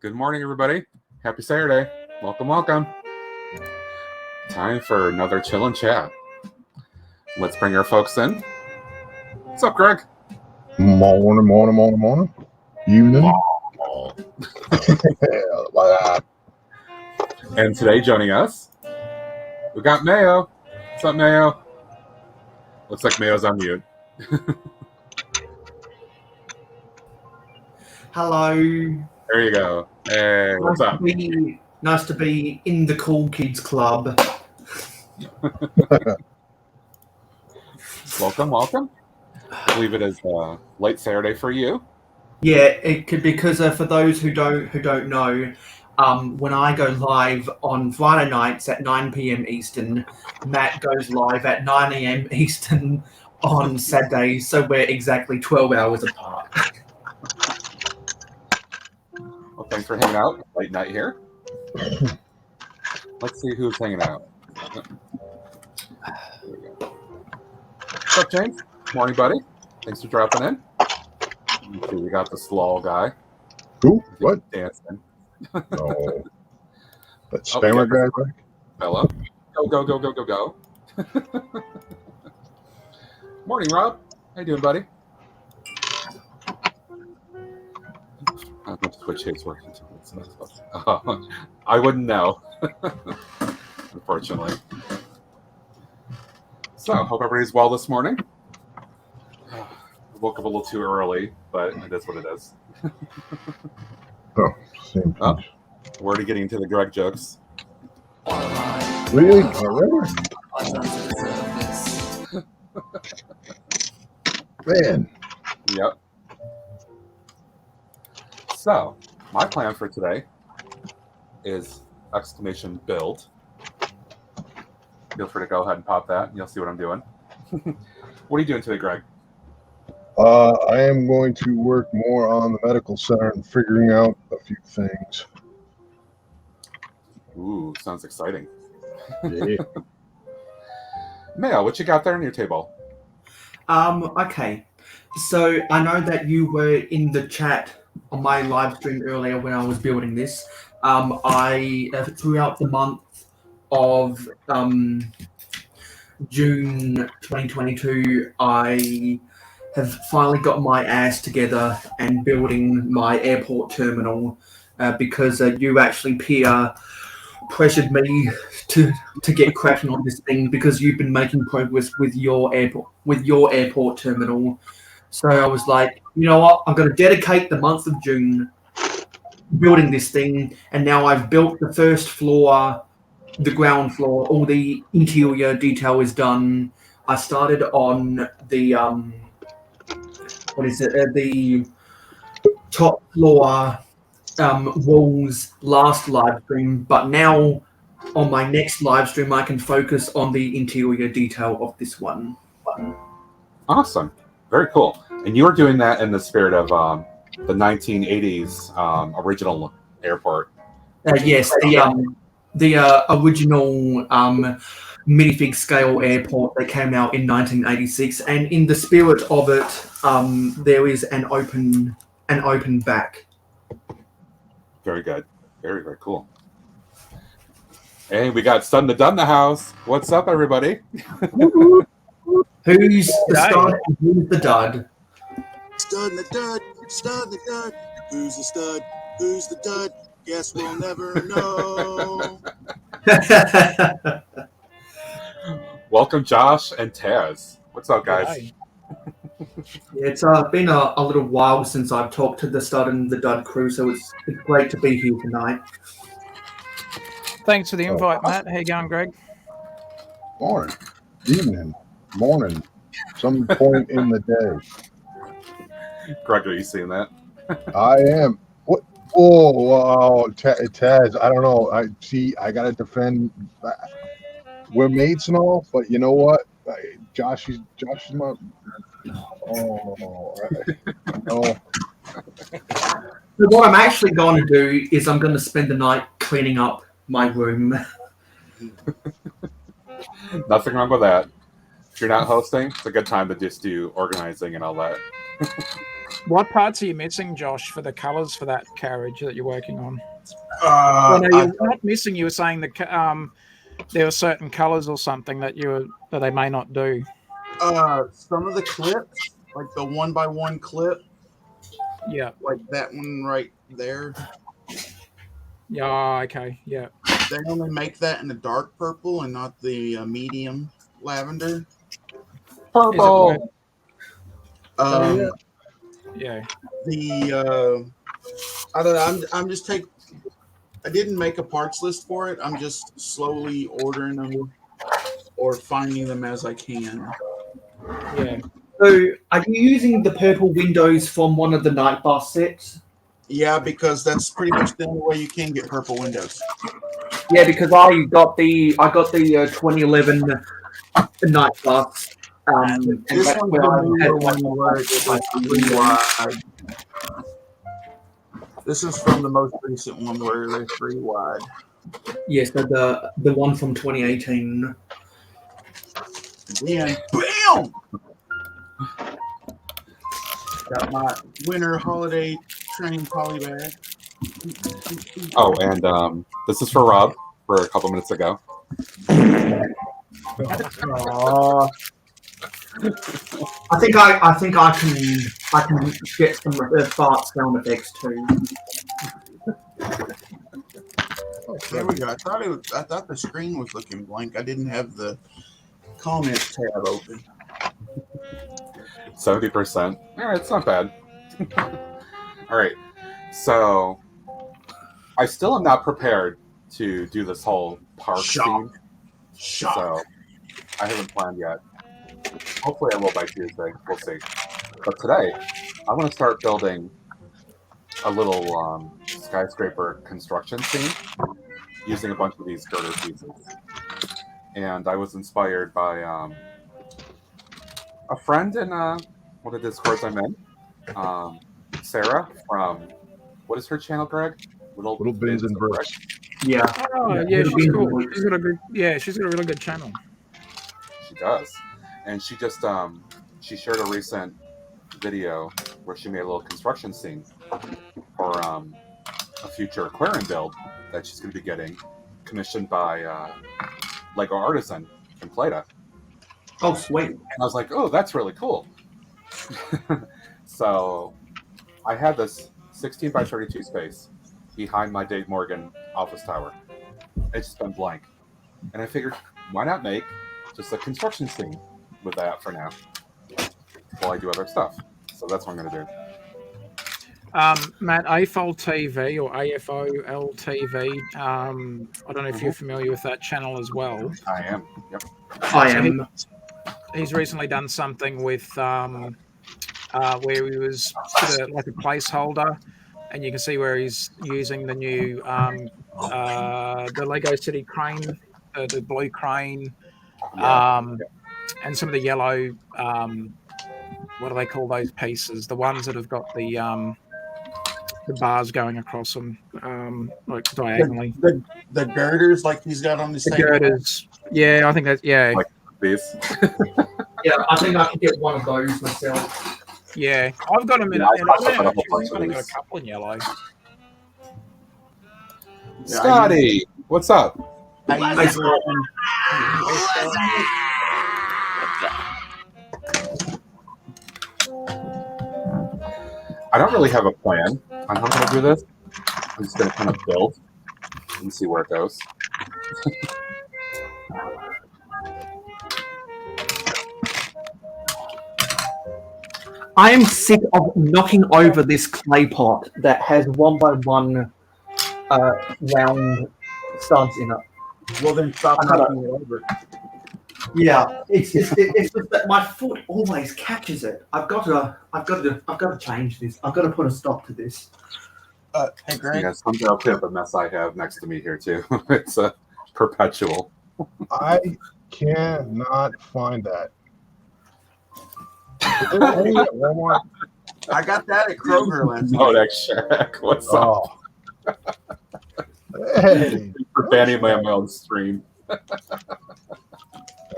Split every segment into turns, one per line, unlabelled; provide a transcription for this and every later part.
Good morning, everybody. Happy Saturday. Welcome, welcome. Time for another chill and chat. Let's bring our folks in. What's up, Greg?
Morning. Evening.
And today joining us, we got Mayo. What's up, Mayo? Looks like Mayo's on mute.
Hello.
There you go. Hey, what's up?
Nice to be in the Cool Kids Club.
Welcome. I believe it is late Saturday for you.
Yeah, it could because for those who don't know, when I go live on Friday nights at 9 p.m. Eastern, Matt goes live at 9 a.m. Eastern on Saturdays, so we're exactly 12 hours apart.
Well, thanks for hanging out late night here. Let's see who's hanging out. There we go. What's up, James? Morning, buddy. Thanks for dropping in. Okay, we got the slow guy.
Who? What?
Dancing.
No. That spammer guy, right?
Bella. Go. Morning, Rob. How you doing, buddy? I don't know if Twitch is working. I wouldn't know, unfortunately. So, hope everybody's well this morning. Woke up a little too early, but it is what it is.
Same.
Oh, we're already getting into the Greg jokes.
Really? Already? Man.
Yep. So, my plan for today is !build. Feel free to go ahead and pop that, and you'll see what I'm doing. What are you doing today, Greg?
I am going to work more on the medical center and figuring out a few things.
Ooh, sounds exciting.
Yeah.
Mayo, what you got there on your table?
Okay. So I know that you were in the chat on my live stream earlier when I was building this. I throughout the month of June 2022, I have finally got my ass together and building my airport terminal because you actually pressured me to get cracking on this thing because you've been making progress with your airport terminal. So I was like, you know what? I'm going to dedicate the month of June building this thing, and now I've built the first floor, the ground floor, all the interior detail is done. I started on the the top floor walls last live stream, but now on my next live stream I can focus on the interior detail of this one.
Awesome. Very cool. And you were doing that in the spirit of the 1980s original airport.
Yes, the original minifig scale airport that came out in 1986, and in the spirit of it, there is an open back.
Very good. Very, very cool. Hey, we got Stun the Dun in the house. What's up, everybody?
Who's the stud and who's the dud?
Stud the dud, stud the dud. Who's the stud? Who's the dud? Guess we'll never know.
Welcome, Josh and Taz. What's up, guys?
Hi.
It's been a little while since I've talked to the stud and the dud crew, so it's great to be here tonight.
Thanks for the invite, Matt. How you going, Greg?
Morning. Evening. Morning. Some point in the day.
Greg, are you seeing that?
I am. What? Oh, wow. Taz, I don't know. I got to defend. We're mates and all, but you know what? Josh is my. Oh.
So what I'm actually going to do is I'm going to spend the night cleaning up my room.
Nothing wrong with that. If you're not hosting, it's a good time to just do organizing and all that.
What parts are you missing, Josh, for the colours for that carriage that you're working on?
Uh,
No, you're not missing. You were saying that there were certain colours or something that they may not do.
some of the clips, like the 1x1 clip,
Yeah.
like that one right there,
Yeah. Okay. Yeah.
they only make that in the dark purple and not the medium lavender.
Purple.
Um,
Yeah.
I don't know. I'm just I didn't make a parts list for it. I'm just slowly ordering them or finding them as I can.
Yeah.
So, are you using the purple windows from one of the night bus sets?
Yeah, because that's pretty much the only way you can get purple windows.
Yeah, because I got the 2011 night bus. And
This
that's
one's
where
the
I
newer
had
one where it's like 3 wide. This is from the most recent one where they're 3 wide.
Yes, so the one from 2018.
Then, bam! Got my winter holiday train polybag.
Oh, and this is for Rob for a couple minutes ago.
I think I can get some fart sound effects too.
There we go. I thought the screen was looking blank. I didn't have the comments tab open.
70%. All right, it's not bad. All right, so I still am not prepared to do this whole park scene. So I haven't planned yet. Hopefully I will by Tuesday. We'll see. But today, I want to start building a little skyscraper construction scene using a bunch of these girder pieces. And I was inspired by a friend in one of the Discords I'm in, Sarah from, what is her channel, Greg?
Little Bins and Bricks.
Yeah.
Oh, yeah, she's cool. She's got a really good channel.
She does. And she just she shared a recent video where she made a little construction scene for a future aquarium build that she's going to be getting commissioned by Lego Artisan in Plata.
Oh, sweet.
And I was like, oh, that's really cool. So I had this 16 by 32 space behind my Dave Morgan office tower. It's just been blank. And I figured, why not make just a construction scene with that for now while I do other stuff. So that's what I'm going to do.
Matt, AFOL TV or AFOL TV. I don't know if you're familiar with that channel as well.
I am. Yep.
I am.
He's recently done something with where he was sort of like a placeholder, and you can see where he's using the new the Lego City crane, the blue crane, and some of the yellow. What do they call those pieces? The ones that have got the bars going across them, like diagonally.
The girders, like he's got on the same.
Girders. Yeah, I think that's
Like these.
Yeah, I think I could get one of those myself.
Yeah, I've got them in.
Yeah,
I've only got a couple in yellow.
Scotty, what's up?
I saw them.
I don't really have a plan on how I'm going to do this. I'm just going to kind of build and see where it goes.
I am sick of knocking over this clay pot that has 1x1 round studs in it.
Well, then stop knocking it over.
Yeah, it's just that my foot always catches it. I've got to change this. I've got to put a stop to this.
Hey, Greg.
Yeah, someday I'll clean up the mess I have next to me here too. It's a perpetual.
I cannot find that. Is there any at Walmart?
I got that at Kroger last night.
Oh, that Shack. What's up?
Oh. Hey.
Thanks for banning me on my own stream.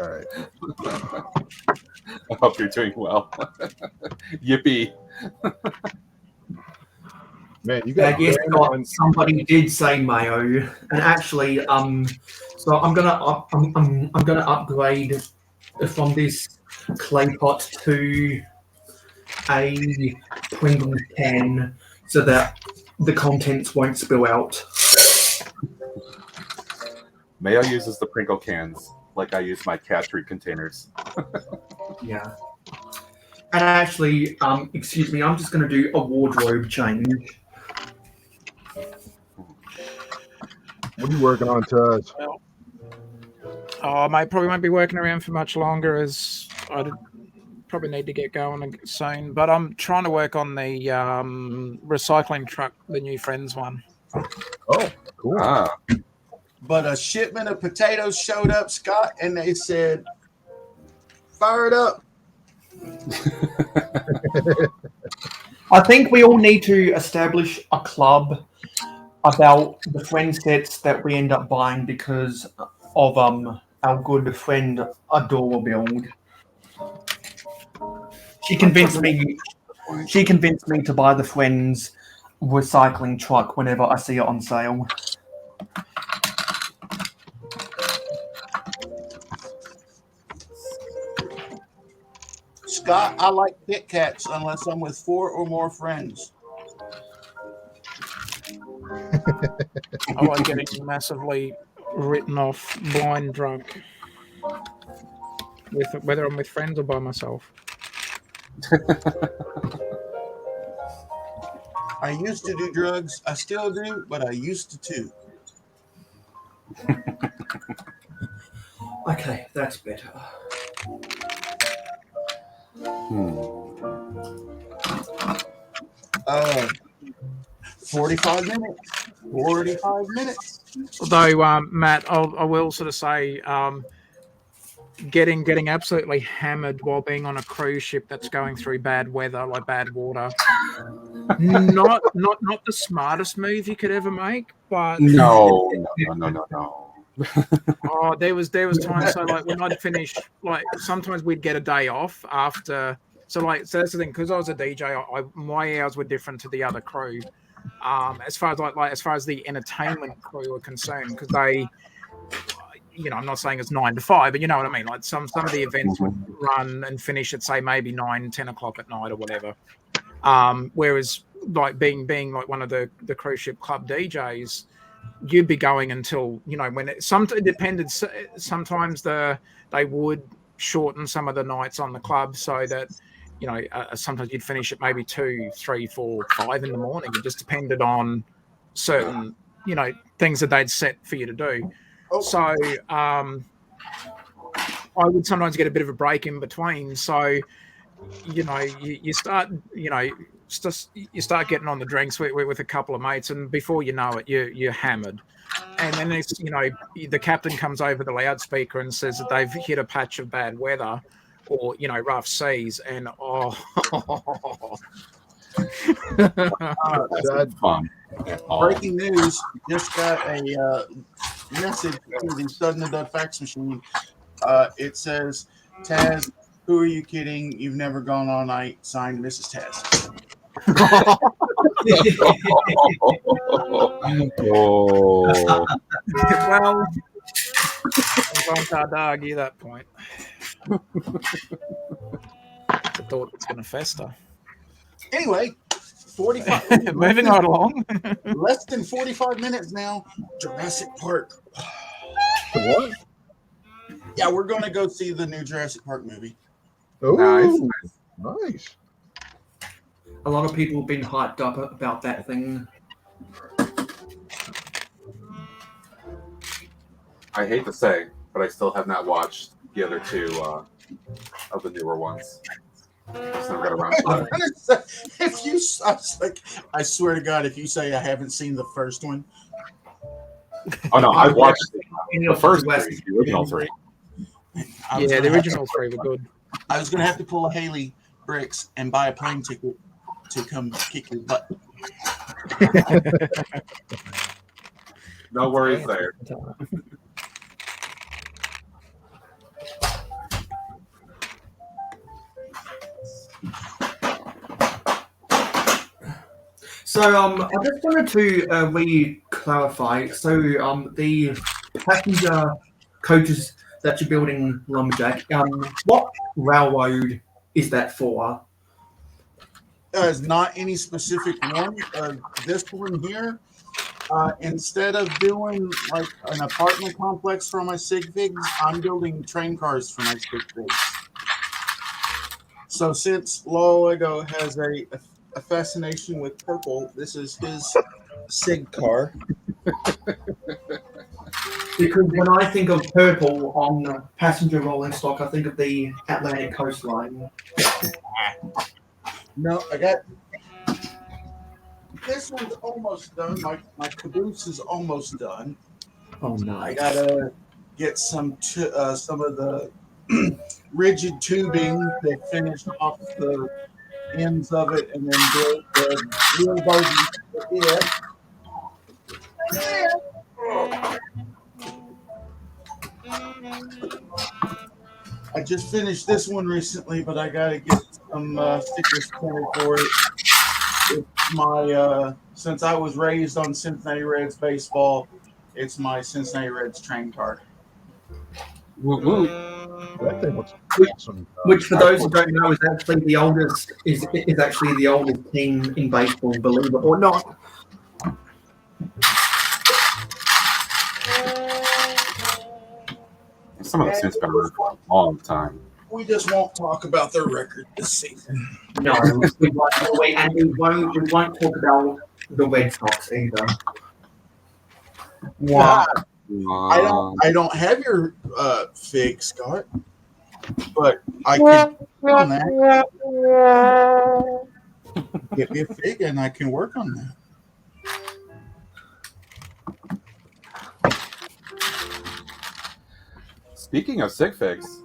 All right.
I hope you're doing well. Yippee.
Man, you got
Yes,
Dan
Scott,
on.
somebody did say mayo, and actually, so I'm gonna upgrade from this clay pot to a Pringles can so that the contents won't spill out.
Mayo uses the Pringle cans like I use my cat treat containers.
Yeah. And actually, excuse me, I'm just gonna do a wardrobe change.
What are you working on, Taz?
Oh, mate, probably won't be working around for much longer as I probably need to get going soon. But I'm trying to work on the recycling truck, the new Friends one.
Oh, cool.
Ah,
But a shipment of potatoes showed up, Scott, and they said, "Fire it up."
I think we all need to establish a club about the friend sets that we end up buying because of our good friend Adora Build. She convinced me to buy the Friends recycling truck whenever I see it on sale.
Scott, I like Kit Kats unless I'm with 4 or more friends.
I like getting massively written off, blind drunk, with whether I'm with friends or by myself.
I used to do drugs. I still do, but I used to too.
Okay, that's better.
45 minutes. 45 minutes.
Although, Matt, I will sort of say, getting absolutely hammered while being on a cruise ship that's going through bad weather, like bad water, not the smartest move you could ever make. But
no.
oh, there was times. So like when I'd finish, like sometimes we'd get a day off after. So that's the thing, because I was a DJ. My hours were different to the other crew. As far as the entertainment crew are concerned, because they, I'm not saying it's 9 to 5, but you know what I mean. Like some of the events would run and finish at say maybe 9, 10 o'clock at night or whatever. Whereas like being like one of the cruise ship club DJs, you'd be going until when it depended. Sometimes they would shorten some of the nights on the club so that sometimes you'd finish at maybe 2, 3, 4, 5 in the morning. It just depended on certain things that they'd set for you to do. So I would sometimes get a bit of a break in between. So you start getting on the drinks with a couple of mates, and before you know it, you're hammered. And then it's the captain comes over the loudspeaker and says that they've hit a patch of bad weather or rough seas, and
That's
fun.
Breaking news, just got a message to the Sudden Adult fax machine. It says, "Taz, who are you kidding? You've never gone all night." Signed, Mrs. Taz.
Oh.
Well, sometimes hard to argue that point. I thought it's going to fester.
Anyway, 45.
Moving right along.
Less than 45 minutes now. Jurassic Park.
what?
Yeah, we're going to go see the new Jurassic Park movie.
Oh, nice.
A lot of people have been hyped up about that thing.
I hate to say, but I still have not watched the other two of the newer ones. Just never got around to it.
I swear to God, if you say I haven't seen the first one.
Oh no, I've watched the first three, the original three.
Yeah, the original three were good.
I was going to have to pull a Haley Bricks and buy a plane ticket to come kick your butt.
No worries there.
So I just wanted to re-clarify. So the passenger coaches that you're building, Lumberjack, what railroad is that for?
There's not any specific one. This one here, instead of doing like an apartment complex for my sig figs, I'm building train cars for my sig figs. So since Lolego has a fascination with purple, this is his sig car.
Because when I think of purple on passenger rolling stock, I think of the Atlantic coastline.
No, I got this one's almost done. My caboose is almost done.
Oh,
I
nice.
gotta get some of the rigid tubing to finish off the ends of it, and then build the real buggy. I just finished this one recently, but I gotta get some stickers printed for it. It's my since I was raised on Cincinnati Reds baseball, it's my Cincinnati Reds train car.
Woo woo.
That thing looks awesome.
Which, for those who don't know, is actually the oldest team in baseball, believe it or not.
Some of those things been around for a long time.
We just won't talk about their record this season.
No, we won't talk about the Red Sox either.
Yeah, I don't have your fig, Scott, but I can work on that. Get me a fig, and I can work on that.
Speaking of sig figs,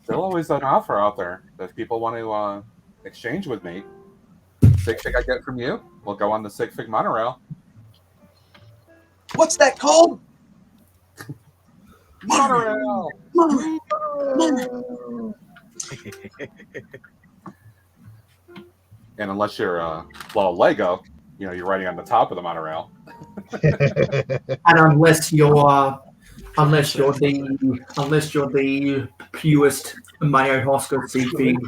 still always an offer out there that if people want to exchange with me. Sig fig I get from you will go on the Sig Fig Monorail.
What's that called?
Monorail. And unless you're Lego, you're riding on the top of the monorail.
And unless you're the purest Mayo Hosker Sig Fig,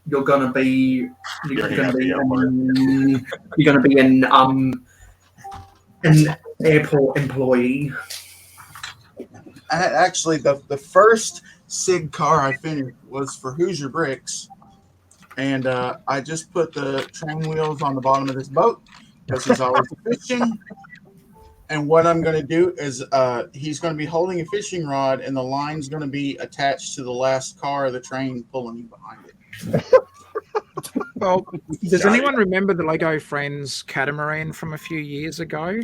you're gonna be an airport employee.
Actually, the first SIG car I finished was for Hoosier Bricks, and I just put the train wheels on the bottom of this boat because he's always fishing. And what I'm going to do is he's going to be holding a fishing rod, and the line's going to be attached to the last car of the train pulling him behind it.
Well, does anyone remember the Lego Friends catamaran from a few years ago?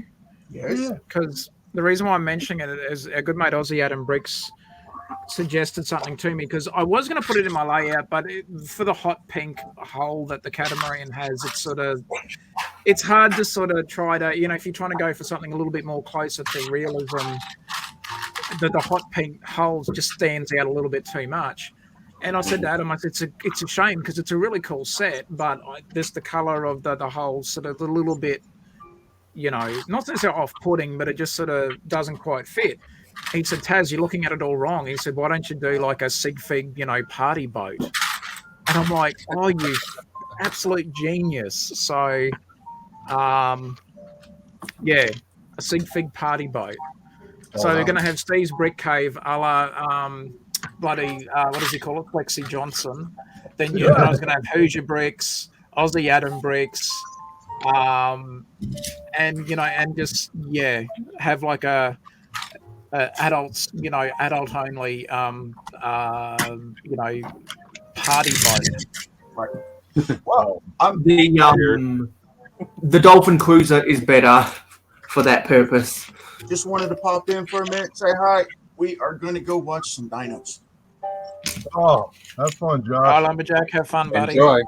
Yes.
Because the reason why I'm mentioning it is a good mate, Aussie Adam Bricks, suggested something to me because I was going to put it in my layout, but for the hot pink hull that the catamaran has, it's hard to sort of try to, if you're trying to go for something a little bit more closer to realism, the hot pink hull just stands out a little bit too much. And I said to Adam, I said, it's a shame because it's a really cool set, but just the color of the hull sort of a little bit, not necessarily off-putting, but it just sort of doesn't quite fit. He said, Taz, you're looking at it all wrong. He said, why don't you do like a Sig Fig, party boat? And I'm like, oh, you absolute genius. So, a Sig Fig party boat. So they're going to have Steve's Brick Cave a la what does he call it? Plexi Johnson. Then I was going to have Hoosier Bricks, Aussie Adam Bricks, and just have like a adults, adult only, party boat.
Right.
Well,
The Dolphin Cruiser is better for that purpose.
just wanted to pop in for a minute, say hi. We are going to go watch some dinos.
Oh, have fun, Josh.
Hi, Lumberjack. Have fun, buddy.
Enjoy.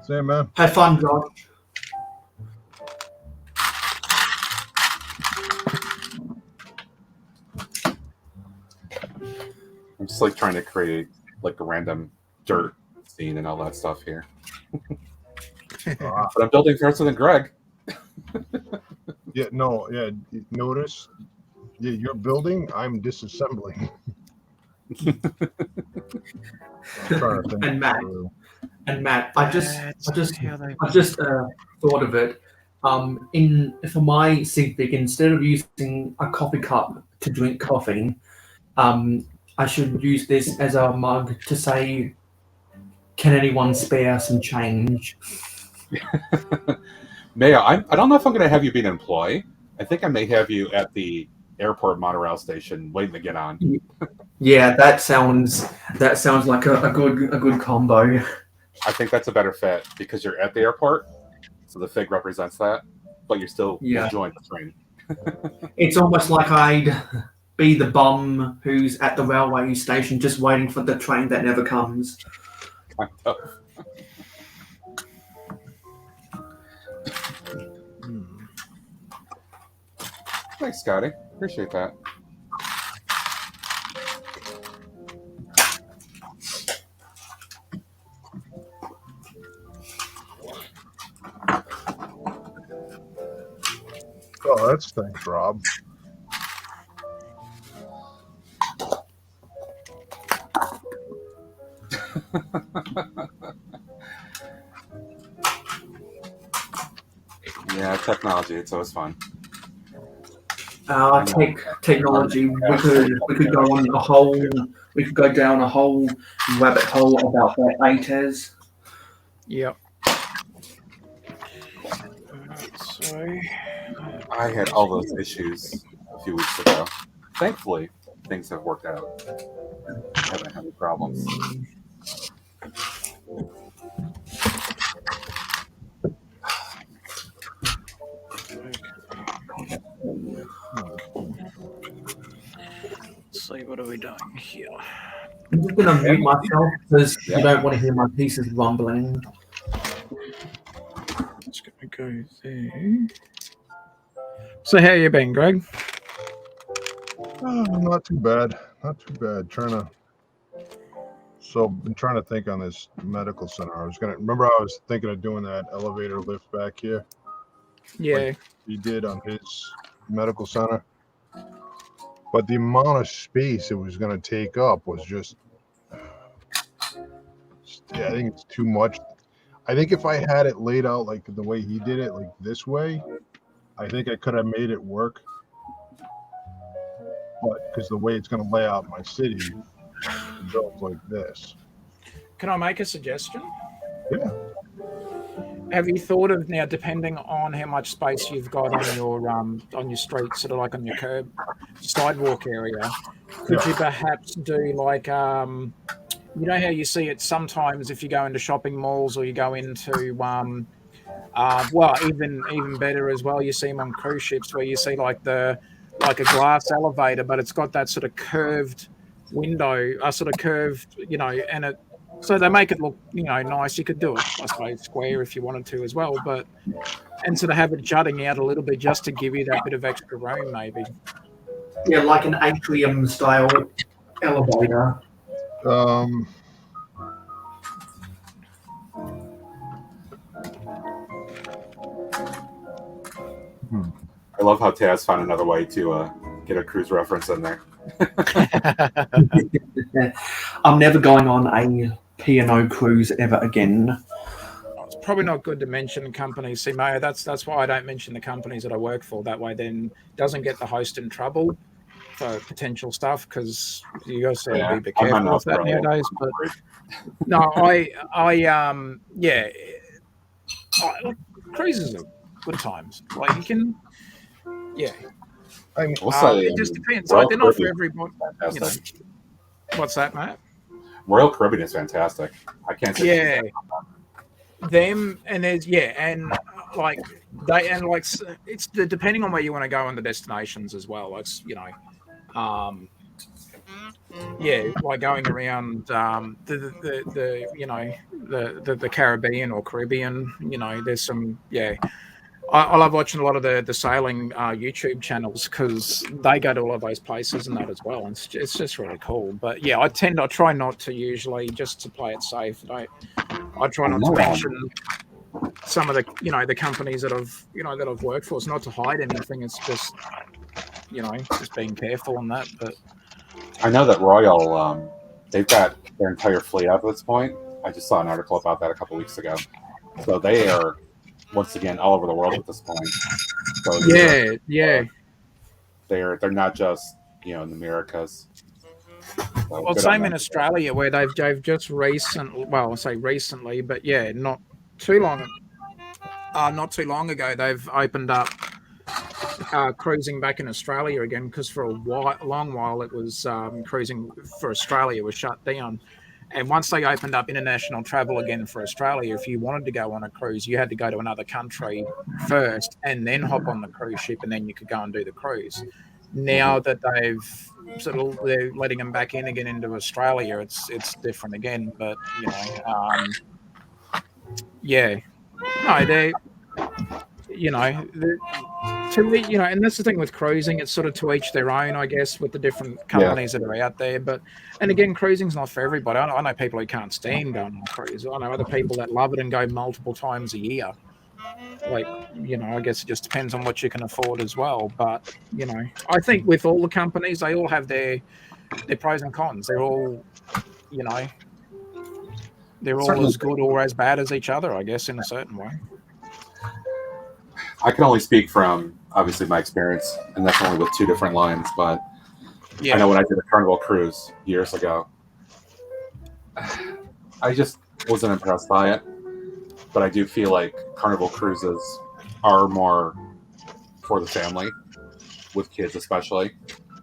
Same, man.
Have fun, Josh.
I'm just like trying to create like a random dirt scene and all that stuff here. But I'm building faster than Greg.
Yeah, no, yeah. Notice, yeah, you're building. I'm disassembling. I'm trying to think
And Matt,
through.
I just
how they
thought of it. For my SigVig, instead of using a coffee cup to drink coffee, I should use this as a mug to say, "Can anyone spare some change?"
Maya, I don't know if I'm going to have you be an employee. I think I may have you at the airport monorail station waiting to get on.
Yeah, that sounds like a good combo.
I think that's a better fit because you're at the airport, so the fig represents that, but you're still
Yeah.
enjoying the train.
It's almost like I'd be the bum who's at the railway station just waiting for the train that never comes.
Kind of. Thanks, Scotty. Appreciate that.
Oh, that's thanks, Rob.
Yeah, technology. It's always fun.
Technology. We could go on we could go down a whole rabbit hole about that ATES.
Yep. So
I had all those issues a few weeks ago. Thankfully, things have worked out. I haven't had any problems.
let's see, what are we doing here?
I'm just gonna mute myself because you don't want to hear my pieces rumbling.
Just gonna go there. So how you been, Greg?
Oh, not too bad. Not too bad. Been trying to think on this medical center. I was thinking of doing that elevator lift back here.
Yeah.
He did on his medical center. But the amount of space it was going to take up was just, I think it's too much. I think if I had it laid out like the way he did it, like this way, I think I could have made it work. But because the way it's going to lay out my city, it's built like this.
Can I make a suggestion?
Yeah.
Have you thought of now, depending on how much space you've got on your street, sort of like on your curb sidewalk area, could you perhaps do like you know how you see it sometimes if you go into shopping malls or you go into well, even better as well, you see them on cruise ships where you see like a glass elevator, but it's got that sort of curved window, sort of curved, and it. So they make it look, nice. You could do it, I suppose, square if you wanted to as well, and sort of have it jutting out a little bit just to give you that bit of extra room, maybe.
Yeah, like an atrium style elevator.
I love how Taz found another way to get a cruise reference in there.
I'm never going on a P&O cruise ever again.
It's probably not good to mention companies. See, Mayo, that's why I don't mention the companies that I work for. That way, then doesn't get the host in trouble for potential stuff because you got to be a bit careful with that nowadays. But no, cruises are good times. Like you can,
I mean,
it just depends. Like they're not for everybody. What's that, Matt?
Royal Caribbean is fantastic. I can't say.
Yeah, them and there's and it's depending on where you want to go on the destinations as well. Like like going around the Caribbean or Caribbean. There's some I love watching a lot of the sailing YouTube channels because they go to all of those places and that as well. And it's just really cool. But I try not to usually just to play it safe. I try not to mention some of the the companies that I've worked for. It's not to hide anything. It's just just being careful on that. But
I know that Royal, they've got their entire fleet up at this point. I just saw an article about that a couple weeks ago. So they are once again all over the world at this point. So
yeah.
They're not just in the Americas. So
Well,
good on
same in
them.
Australia where they've just recently. Well, I say recently, but yeah, not too long ago they've opened up cruising back in Australia again, because for a long while it was cruising for Australia was shut down. And once they opened up international travel again for Australia, if you wanted to go on a cruise, you had to go to another country first and then hop on the cruise ship, and then you could go and do the cruise. Now that they're letting them back in again into Australia, it's different again. But yeah, no, they, to me, and that's the thing with cruising. It's sort of to each their own, I guess, with the different companies that are out there. But, and again, cruising's not for everybody. I know people who can't stand going on a cruise. I know other people that love it and go multiple times a year. Like, I guess it just depends on what you can afford as well. But, I think with all the companies, they all have their pros and cons. They're all, they're all
Certainly.
as good or as bad as each other, I guess, in a certain way.
I can only speak from obviously my experience, and that's only with two different lines. But I know when I did a Carnival cruise years ago, I just wasn't impressed by it. But I do feel like Carnival cruises are more for the family, with kids especially,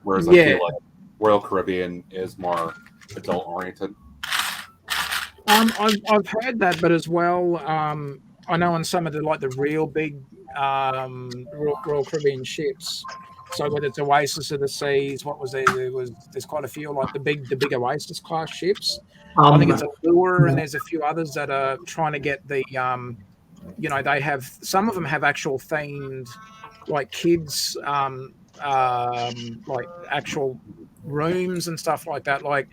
whereas I feel like Royal Caribbean is more adult oriented.
I've heard that, but as well, I know on some of the real big Royal Caribbean ships. So whether it's Oasis of the Seas, what was there? There's quite a few like the big Oasis class ships. I think it's Allure, and there's a few others that are trying to get the they have, some of them have actual themed like kids like actual rooms and stuff like that, like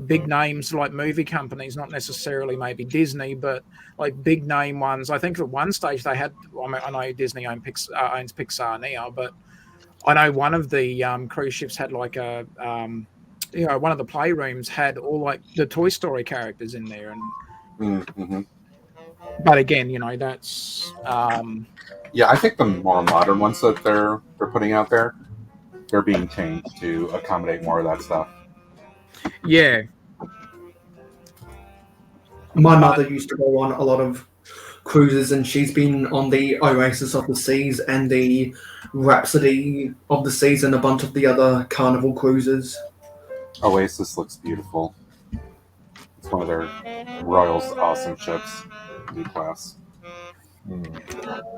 big names like movie companies, not necessarily maybe Disney, but like big name ones. I think at one stage they had, I know Disney owns Pixar now, but I know one of the cruise ships had like a one of the playrooms had all like the Toy Story characters in there. And
Mm-hmm.
but again, that's
yeah, I think the more modern ones that they're putting out there, they're being changed to accommodate more of that stuff.
Yeah.
My mother used to go on a lot of cruises, and she's been on the Oasis of the Seas and the Rhapsody of the Seas and a bunch of the other Carnival cruises.
Oasis looks beautiful. It's one of their Royal's awesome ships, B class.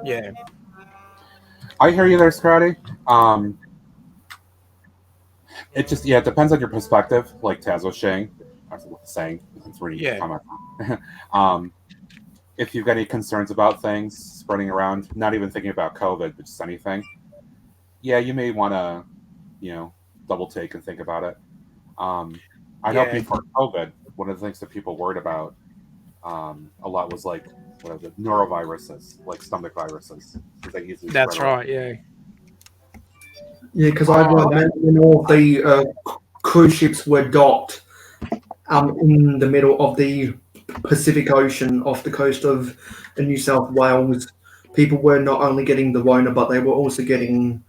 Yeah.
I hear you there, Scotty. It just it depends on your perspective. Like Taz was saying, it's really comment. If you've got any concerns about things spreading around, not even thinking about COVID, but just anything, you may want to, double take and think about it. I know before COVID, one of the things that people worried about a lot was like noroviruses, like stomach viruses.
That's right. Yeah.
Yeah, because I remember when all the cruise ships were docked in the middle of the Pacific Ocean off the coast of New South Wales. People were not only getting the Rona, but they were also getting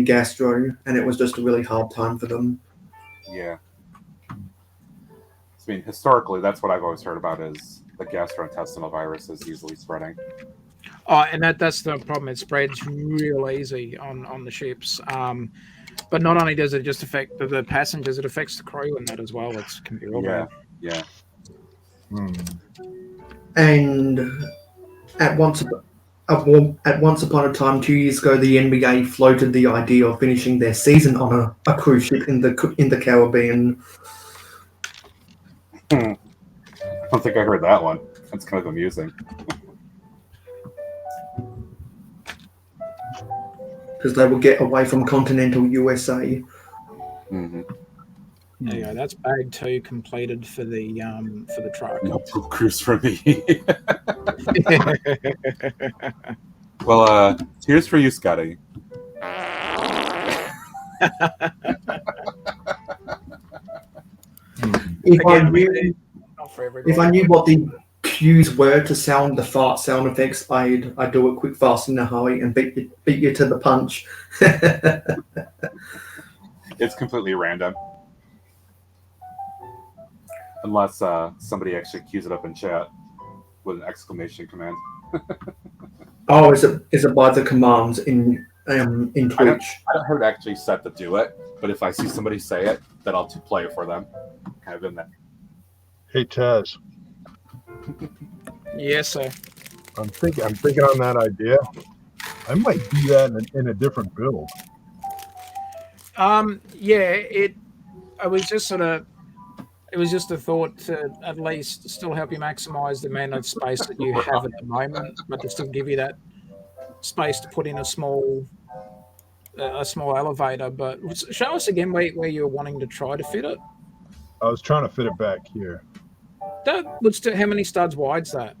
gastro, and it was just a really hard time for them.
Yeah. I mean, historically, that's what I've always heard about is the gastrointestinal virus is easily spreading.
Oh, and that's the problem. It spreads real easy on the ships. But not only does it just affect the passengers, it affects the crew and that as well. It can be real bad.
Yeah.
And at once upon a time, 2 years ago, the NBA floated the idea of finishing their season on a cruise ship in the Caribbean.
I don't think I heard that one. That's kind of amusing.
Because they will get away from continental USA.
Mm-hmm.
There you go. That's bag 2 completed for the truck.
No poop cruise for me. Well, here's for you, Scotty.
If I
Again,
knew,
not for everybody.
if I knew what the cues were to sound the fart sound effects, I'd do it quick, fast, in a hurry, and beat you to the punch.
It's completely random. Unless somebody actually cues it up in chat with an exclamation command.
Oh, is it by the commands in Twitch?
I don't have it actually set to do it, but if I see somebody say it, then I'll play it for them. Kind of in that.
Hey Taz,
Yes, sir.
I'm thinking on that idea. I might do that in a different build.
Yeah, it was just a thought to at least still help you maximize the amount of space that you have at the moment, but to still give you that space to put in a small elevator. But show us again where you're wanting to try to fit it.
I was trying to fit it back here.
How many studs wide's that?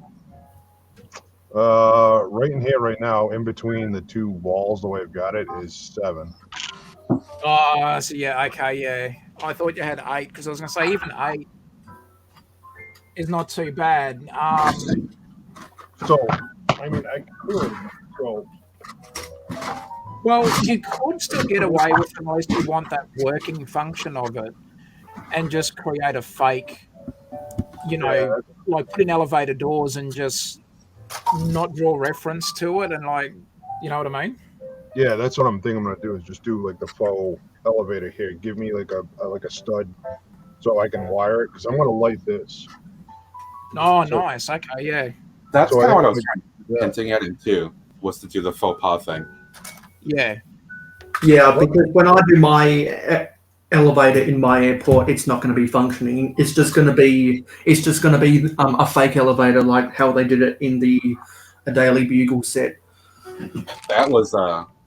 Right in here, right now, in between the two walls, the way I've got it is 7.
Oh, so yeah, okay, yeah. I thought you had 8 because I was going to say even 8 is not too bad.
So, I mean, I could. So,
Well, you could still get away with the most you want that working function of it, and just create a fake, like put in elevator doors and just not draw reference to it, and you know what I mean?
yeah, that's what I'm thinking I'm gonna do is just do like the faux elevator here. Give me like a stud so I can wire it because I'm gonna light this.
Oh, nice. Okay, yeah.
That's
So
kind of what I
think
was hinting at it too, was to do the faux pas thing.
Yeah.
Yeah, because when I do my elevator in my airport, it's not going to be functioning. It's just going to be a fake elevator, like how they did it in a Daily Bugle set.
That was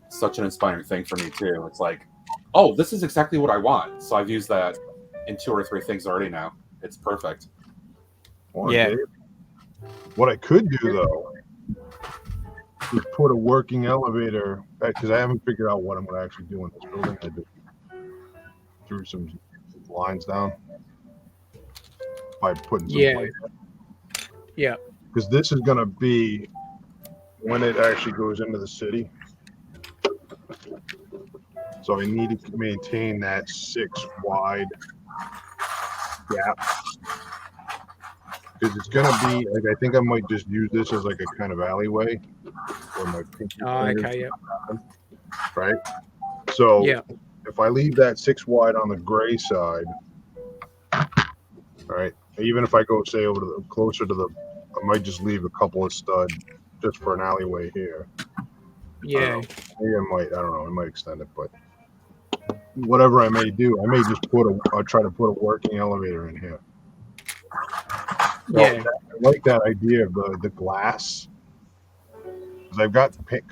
such an inspiring thing for me too. It's like, oh, this is exactly what I want. So I've used that in 2 or 3 things already now. It's perfect.
Yeah.
Dave. What I could do though is put a working elevator because I haven't figured out what I'm gonna actually do in this building. I just drew some lines down by putting some
Yeah.
light.
Yeah.
Because this is gonna be when it actually goes into the city. So I need to maintain that 6 wide gap. Because it's gonna be like I think I might just use this as like a kind of alleyway where my pinky fingers,
Okay, yeah.
right? So
Yeah.
if I leave that 6 wide on the gray side, all right, even if I go say closer to I might just leave a couple of stud just for an alleyway here.
Yeah.
Maybe I don't know, I might extend it, but whatever I may do, I may just try to put a working elevator in here. So
Yeah.
I like that idea of the glass. Because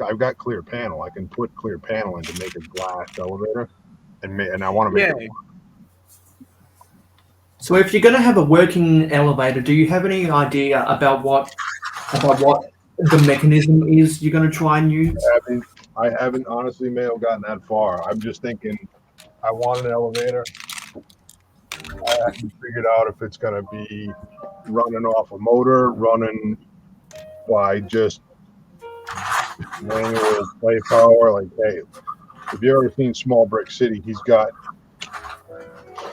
I've got clear panel. I can put clear panel in to make a glass elevator, and I want to make it.
So, if you're going to have a working elevator, do you have any idea about what the mechanism is you're going to try and use?
I haven't honestly may have gotten that far. I'm just thinking I want an elevator. I haven't figured out if it's going to be running off a motor, running by just manual play power. Like, hey, if you've ever seen Small Brick City, he's got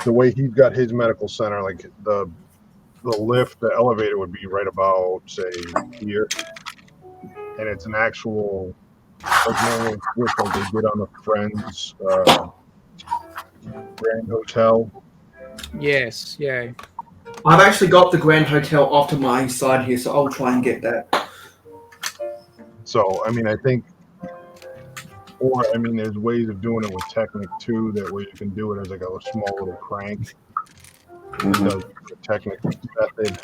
the way he's got his medical center, like the elevator would be right about say here, and it's an actual like manual switch like they did on the Friends Grand Hotel.
Yes, yeah.
I've actually got the Grand Hotel off to my side here, so I'll try and get that.
So, I mean, I think, there's ways of doing it with Technic too, that way you can do it as like a small little crank.
Mm-hmm.
It does the Technic method.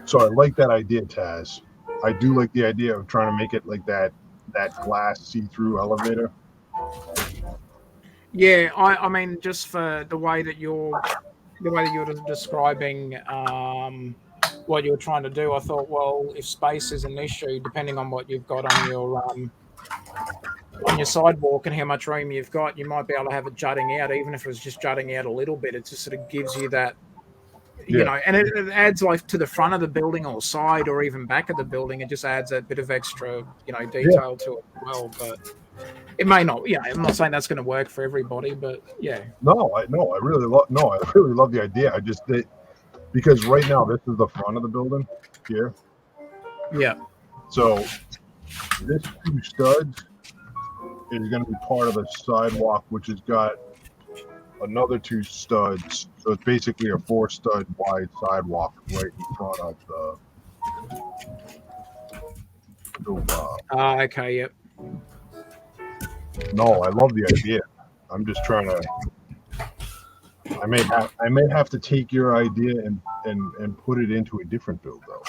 So I like that idea, Taz. I do like the idea of trying to make it like that glass see-through elevator.
Yeah, I mean, just for the way that you're describing what you're trying to do, I thought, well, if space is an issue, depending on what you've got on your sidewalk and how much room you've got, you might be able to have it jutting out, even if it was just jutting out a little bit. It just sort of gives you that,
Yeah.
and it adds like to the front of the building or side or even back of the building. It just adds a bit of extra, detail to it as well. But it may not. I'm not saying that's going to work for everybody, but yeah.
I really love the idea. Because right now this is the front of the building here.
Yeah.
So this 2 studs is going to be part of the sidewalk, which has got another 2 studs. So it's basically a 4-stud wide sidewalk right in front of
Okay. Yep.
No, I love the idea. I'm just trying to. I may have to take your idea and put it into a different build though.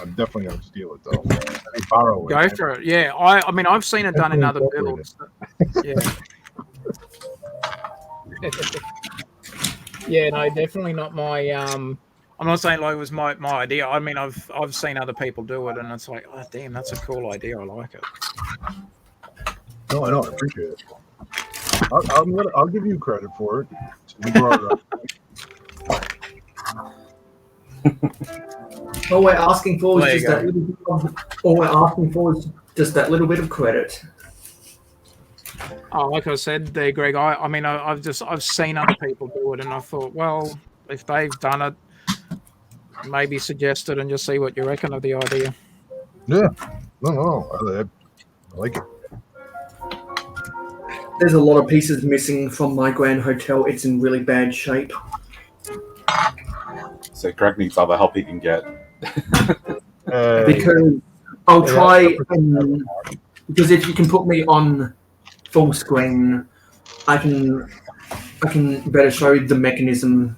I'm definitely gonna steal it though. I borrow it.
Go for it. Yeah. I mean, I've seen it done in other builds. Yeah. Yeah. No, definitely not my. I'm not saying like it was my idea. I mean, I've seen other people do it, and it's like, oh damn, that's a cool idea. I like it.
No, I appreciate it. I'll give you credit for it. You brought it up.
All we're asking for
There
is
you
just
go.
that little bit all we're asking for is just that little bit of credit.
Oh, like I said there, Greg, I mean, I've seen other people do it, and I thought, well, if they've done it, maybe suggest it and just see what you reckon of the idea.
Yeah. No. I like it.
There's a lot of pieces missing from my Grand Hotel. It's in really bad shape.
So Greg needs all the help he can get.
Because I'll try, because if you can put me on full screen, I can better show the mechanism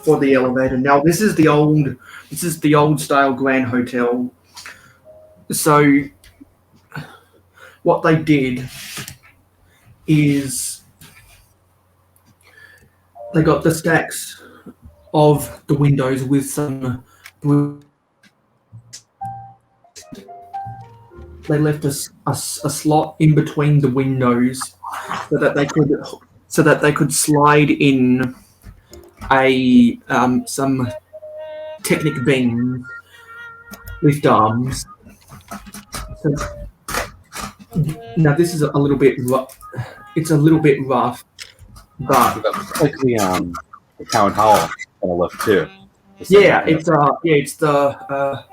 for the elevator. Now this is the old style Grand Hotel. So what they did is they got the stacks of the windows with some. They left a slot in between the windows so that they could slide in some Technic beams lift arms. So, now this is a little bit rough. It's a little bit rough, but
That's like the town hall on the left too.
it's the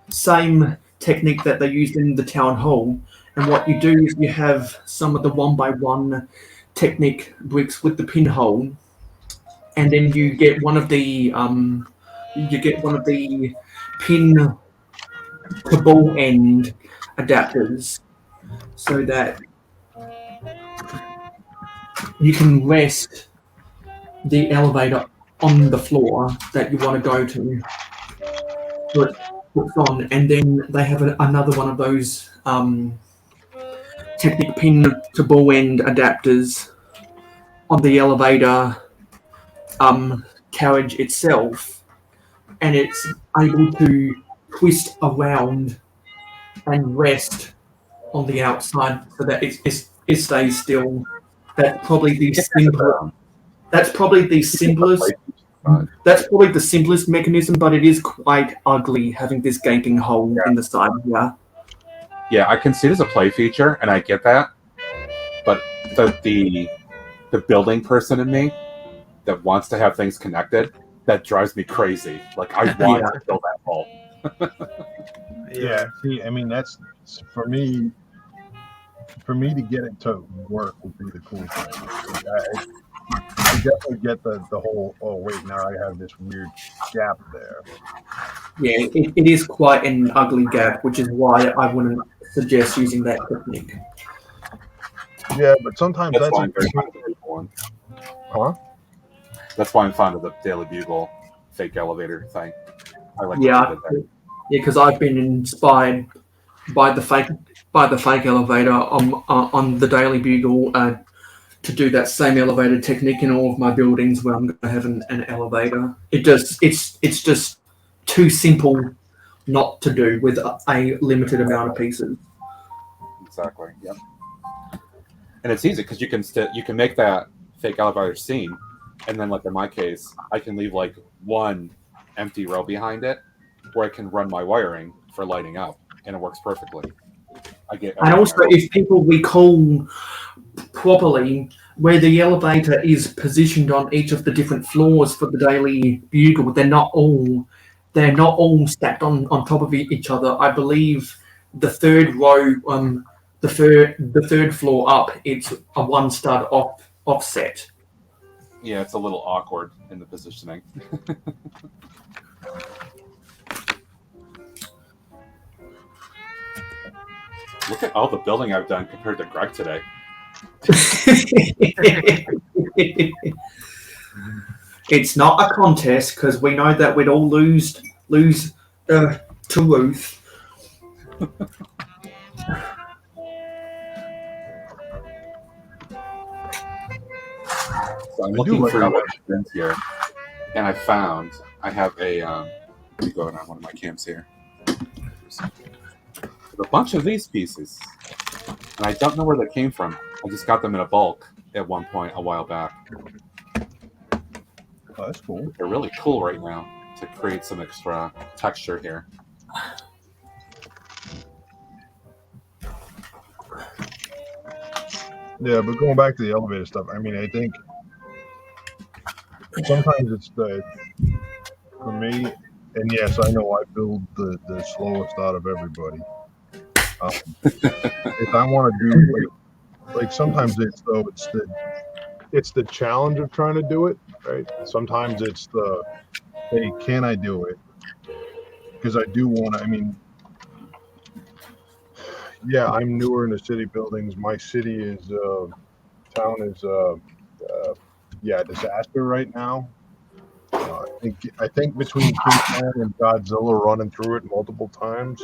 same technique that they used in the town hall. And what you do is you have some of the 1x1 Technic bricks with the pinhole, and then you get one of the pin to ball end adapters, so that you can rest the elevator on the floor that you want to go to. So it hooks on, and then they have another one of those Technic pin to ball end adapters on the elevator carriage itself, and it's able to twist around and rest on the outside so that it stays still. That's probably the simplest. That's probably the simplest. That's probably the simplest mechanism, but it is quite ugly having this gaping hole in the side here.
Yeah, I can see it as a play feature, and I get that. But the building person in me that wants to have things connected, that drives me crazy. Like I want to fill that hole.
Yeah. See, I mean, that's for me. For me to get it to work would be the cool thing. I definitely get the whole. Oh wait, now I have this weird gap there.
Yeah, it is quite an ugly gap, which is why I wouldn't suggest using that technique.
Yeah, but sometimes
That's
that's
why I'm very fond of the Bugle one.
huh?
That's why I'm fond of the Daily Bugle fake elevator thing. I like
Yeah,
that.
because I've been inspired by the fake elevator on the Daily Bugle to do that same elevator technique in all of my buildings where I'm going to have an elevator. It's just too simple not to do with a limited amount of pieces.
Exactly. Yep. And it's easy because you can make that fake elevator scene, and then like in my case, I can leave like one empty row behind it where I can run my wiring for lighting up, and it works perfectly.
And also, if people recall properly, where the elevator is positioned on each of the different floors for the Daily Bugle, they're not all stacked on top of each other. I believe the third row, the third floor up, it's a one stud offset.
Yeah, it's a little awkward in the positioning. Look at all the building I've done compared to Greg today.
It's not a contest because we know that we'd all lose to Ruth.
So I'm looking for what happens here, and I found I have a. Let me go on one of my cams here. There's a bunch of these pieces, and I don't know where they came from. I just got them in a bulk at one point a while back.
Oh, that's cool.
They're really cool right now to create some extra texture here.
Yeah, but going back to the elevator stuff, I mean, I think sometimes it's for me, and yes, I know I build the slowest out of everybody. If I want to do like sometimes it's the challenge of trying to do it, right? Sometimes it's the, hey, can I do it? Because I do want to. I mean, yeah, I'm newer in the city buildings. My city is town is disaster right now. I think between King Kong and Godzilla running through it multiple times.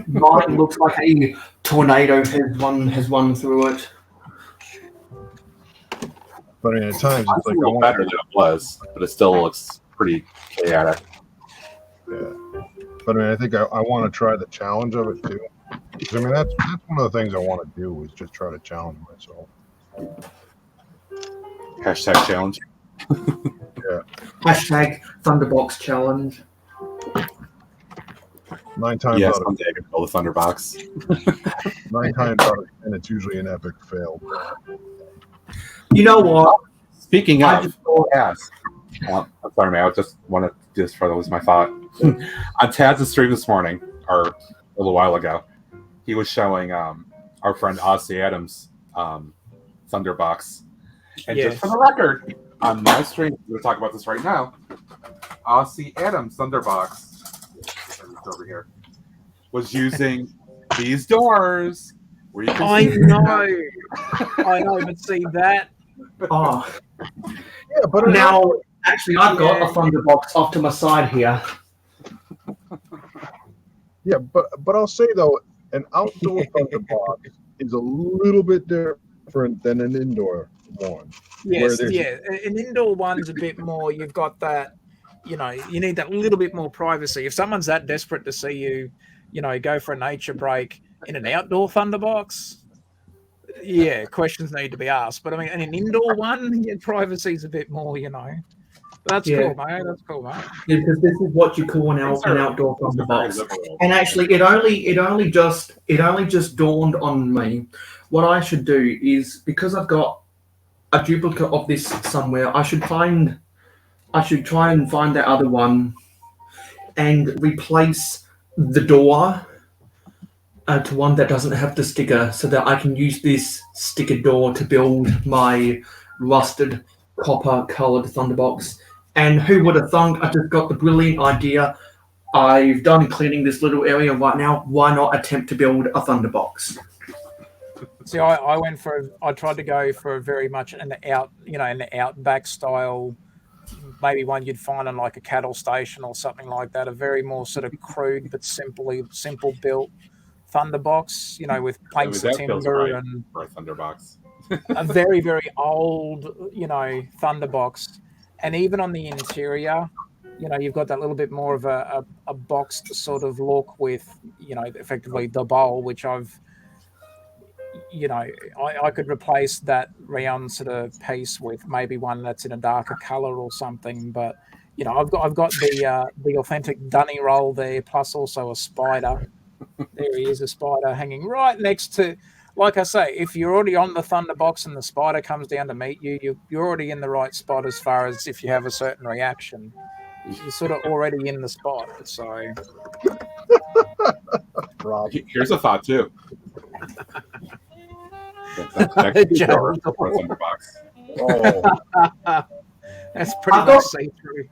Mine looks like a tornado has run through it.
But I mean, at times
It's like a little better than it was, but it still looks pretty chaotic.
Yeah, but I mean, I think I want to try the challenge of it too. Because I mean, that's one of the things I want to do is just try to challenge myself.
Hashtag challenge.
Yeah.
Hashtag Thunderbox challenge.
9 times
Yeah,
out of
someday I can build a Thunderbox.
9 times out of 10, it's usually an epic fail.
You know what?
Speaking
I
of,
just thought-
I'm sorry, man. I just wanted to just try to lose my thought. On Tad's stream this morning, or a little while ago, he was showing our friend Ozzy Adams' Thunderbox. And just for the record, on my stream, we're going to talk about this right now. Ozzy Adams' Thunderbox over here was using these doors where you can
I
see
know, but see that.
Oh,
Yeah, but
now actually, I've got a Thunderbox off to my side here.
yeah, but I'll say though, an outdoor Thunderbox is a little bit different than an indoor one.
Yes, yeah. An indoor one's a bit more. You've got that. You know, you need that little bit more privacy. If someone's that desperate to see you, go for a nature break in an outdoor Thunderbox, yeah, questions need to be asked. But I mean, in an indoor one, your privacy's a bit more, But that's cool, mate. That's cool, mate.
Yeah, because this is what you call an outdoor Thunderbox. And actually, it only just dawned on me. What I should do is, because I've got a duplicate of this somewhere, I should try and find that other one and replace the door to one that doesn't have the sticker, so that I can use this sticker door to build my rusted copper coloured Thunderbox. And who would have thunk? I just got the brilliant idea. I've done cleaning this little area right now. Why not attempt to build a Thunderbox?
See, I tried to go for a very much an outback style, maybe one you'd find on like a cattle station or something like that. A very more sort of crude but simple built Thunderbox, you know, with planks of
that feels
timber
right
and
for a Thunderbox.
a very, very old, you know, Thunderbox. And even on the interior, you know, you've got that little bit more of a boxed sort of look with, you know, effectively the bowl, which I've, you know, I could replace that round sort of piece with maybe one that's in a darker color or something. But, you know, I've got the authentic dunny roll there, plus also a spider. There he is, a spider hanging right next to. Like I say, if you're already on the Thunderbox and the spider comes down to meet you, you're already in the right spot as far as if you have a certain reaction. You're sort of already in the spot. So
Rob.
Here's a thought too. That could be
Joe.
door for a Thunderbox.
Oh,
That's pretty
I've
much
got-
see-through.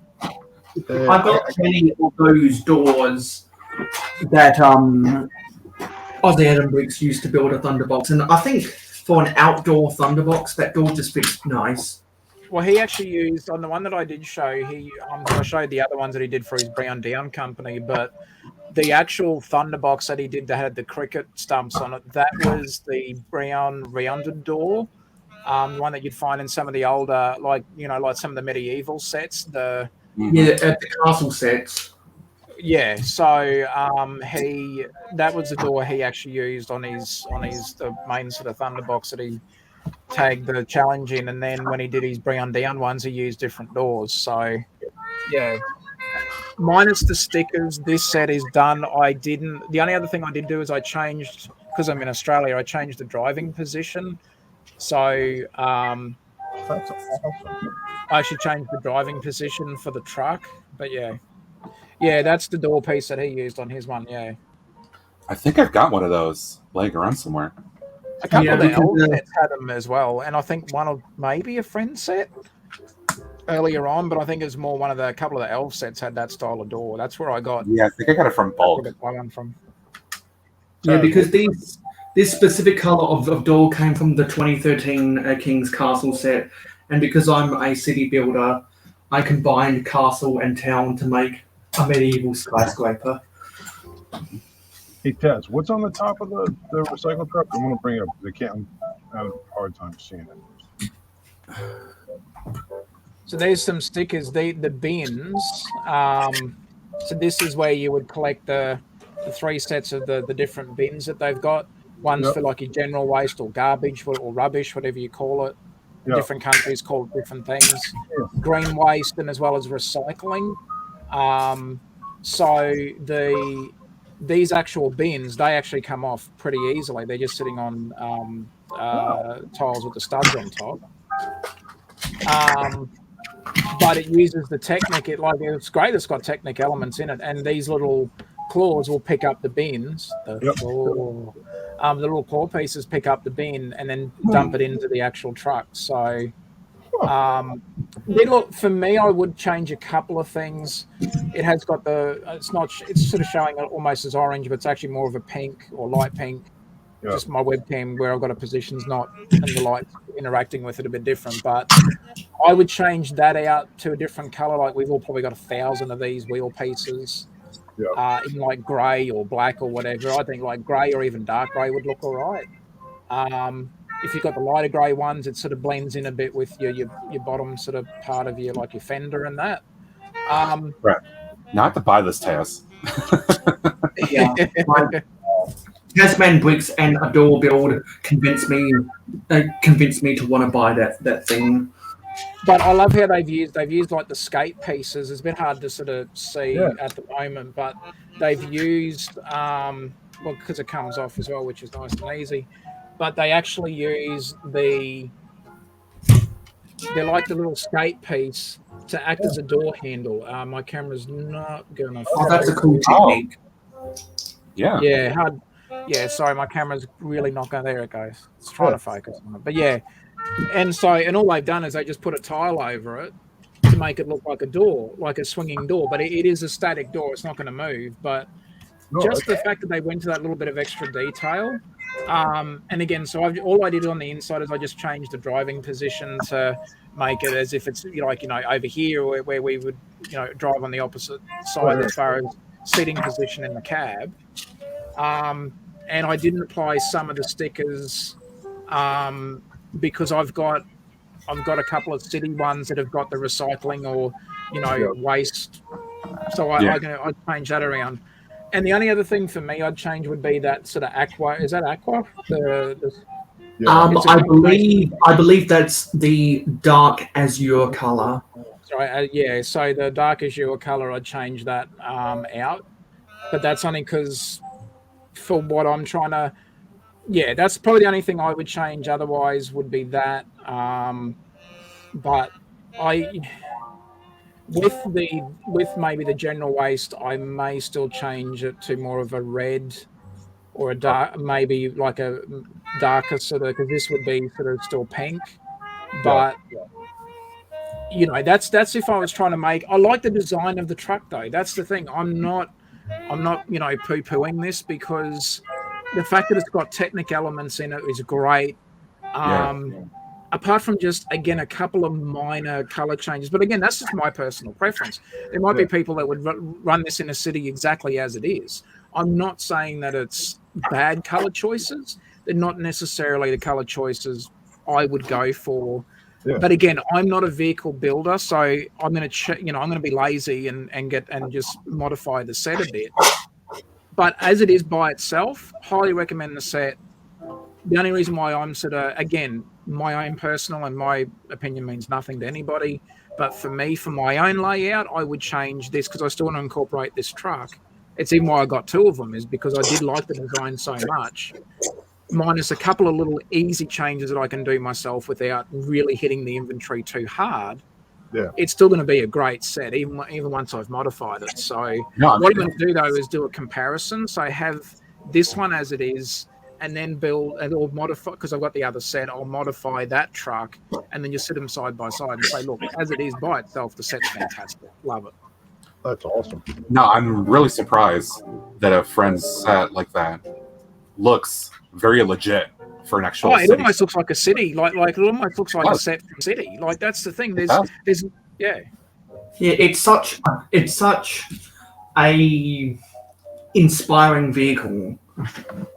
I've got plenty of those doors that Aussie Adam Bricks used to build a Thunderbox, and I think for an outdoor Thunderbox, that door just fits nice.
Well, he actually used on the one that I did show. I showed the other ones that he did for his Brown Down company, but the actual Thunderbox that he did that had the cricket stumps on it, that was the brown rounded door, the one that you'd find in some of the older, like some of the medieval sets.
Yeah, at the castle sets.
Yeah, so that was the door he actually used on the main sort of Thunderbox that he tagged the challenge in, and then when he did his Brown Down ones, he used different doors. So yeah, minus the stickers, this set is done. The only other thing I did do is I changed, because I'm in Australia, I changed the driving position. So
that's awesome.
I actually changed the driving position for the truck. But yeah, that's the door piece that he used on his one. Yeah,
I think I've got one of those laying around somewhere.
a couple
Yeah,
of the
because,
elf sets had them as well, and I think one of maybe a friend set earlier on, but I think it was more a couple of the elf sets had that style of door. That's where I got
Yeah, I think I got it from bulk.
my one from.
Yeah, because this specific color of door came from the 2013 King's Castle set, and because I'm a city builder, I combined castle and town to make a medieval skyscraper.
Hey, Taz, what's on the top of the recycle truck? I'm going to bring it up because I'm having a hard time seeing it.
So there's some stickers. The bins. So this is where you would collect the 3 sets of the different bins that they've got. One's for like your general waste or garbage or rubbish, whatever you call it.
Yep.
Different countries call it different things. Green waste and as well as recycling. So these actual bins, they actually come off pretty easily. They're just sitting on tiles with the studs on top. But it uses the Technic. It's great. It's got Technic elements in it, and these little claws will pick up the bins. The little claw pieces pick up the bin and then dump it into the actual truck. So, look, for me, I would change a couple of things. It has got it's sort of showing it almost as orange, but it's actually more of a pink or light pink.
Yeah.
Just my webcam where I've got a position's not, and the light's interacting with it a bit different. But I would change that out to a different color. Like we've all probably got 1,000 of these wheel pieces. In like grey or black or whatever. I think like grey or even dark grey would look all right. If you've got the lighter grey ones, it sort of blends in a bit with your bottom sort of part of your fender and that.
Right. Now I have to buy this, Taz.
Yeah. Tasman Bricks and a door build convinced me to want to buy that thing.
But I love how they've used like the skate pieces. It's a bit hard to sort of see at the moment, but they've used because it comes off as well, which is nice and easy. But they actually use they're like the little skate piece to act as a door handle. My camera's not gonna.
Oh, that's a cool technique.
Yeah.
Yeah, hard. Yeah, sorry, my camera's really not going. There it goes. It's trying to focus on it, but yeah. And all they've done is they just put a tile over it to make it look like a door, like a swinging door. But it is a static door; it's not going to move. But just the fact that they went to that little bit of extra detail, and again, so all I did on the inside is I just changed the driving position to make it as if it's over here where we would drive on the opposite side as far as seating position in the cab. and I didn't apply some of the stickers because I've got a couple of city ones that have got the recycling or waste. So I'd change that around. And the only other thing for me I'd change would be that sort of aqua. Is that aqua?
I believe that's the dark azure color.
Sorry, yeah. So the dark azure color, I'd change that out. But that's only because for what I'm trying to. Yeah, that's probably the only thing I would change. Otherwise, would be that. But with maybe the general waste, I may still change it to more of a red or a dark, maybe like a darker sort of, because this would be sort of still pink. But that's if I was trying to make. I like the design of the truck though. That's the thing. I'm not poo-pooing this because the fact that it's got technic elements in it is great. Apart from just, again, a couple of minor color changes. But again, that's just my personal preference. There might be people that would run this in a city exactly as it is. I'm not saying that it's bad color choices. They're not necessarily the color choices I would go for. Yeah. But again, I'm not a vehicle builder, so I'm going to I'm going to be lazy and just modify the set a bit. But as it is by itself, highly recommend the set. The only reason why I'm sort of, again, my own personal, and my opinion means nothing to anybody, but for me, for my own layout, I would change this because I still want to incorporate this truck. It's even why I got two of them, is because I did like the design so much, minus a couple of little easy changes that I can do myself without really hitting the inventory too hard. Yeah, it's still going to be a great set, even once I've modified it. So what I'm going to do, though, is do a comparison. So I have this one as it is, and then build or modify, because I've got the other set, I'll modify that truck, and then you sit them side by side and say, look, as it is by itself, the set's fantastic. Love it.
That's awesome.
No, I'm really surprised that a friend's set like that looks very legit for an actual
city. It almost looks like a city. Like it almost looks like a set from City. Like, that's the thing. There's yeah. It's such a inspiring vehicle,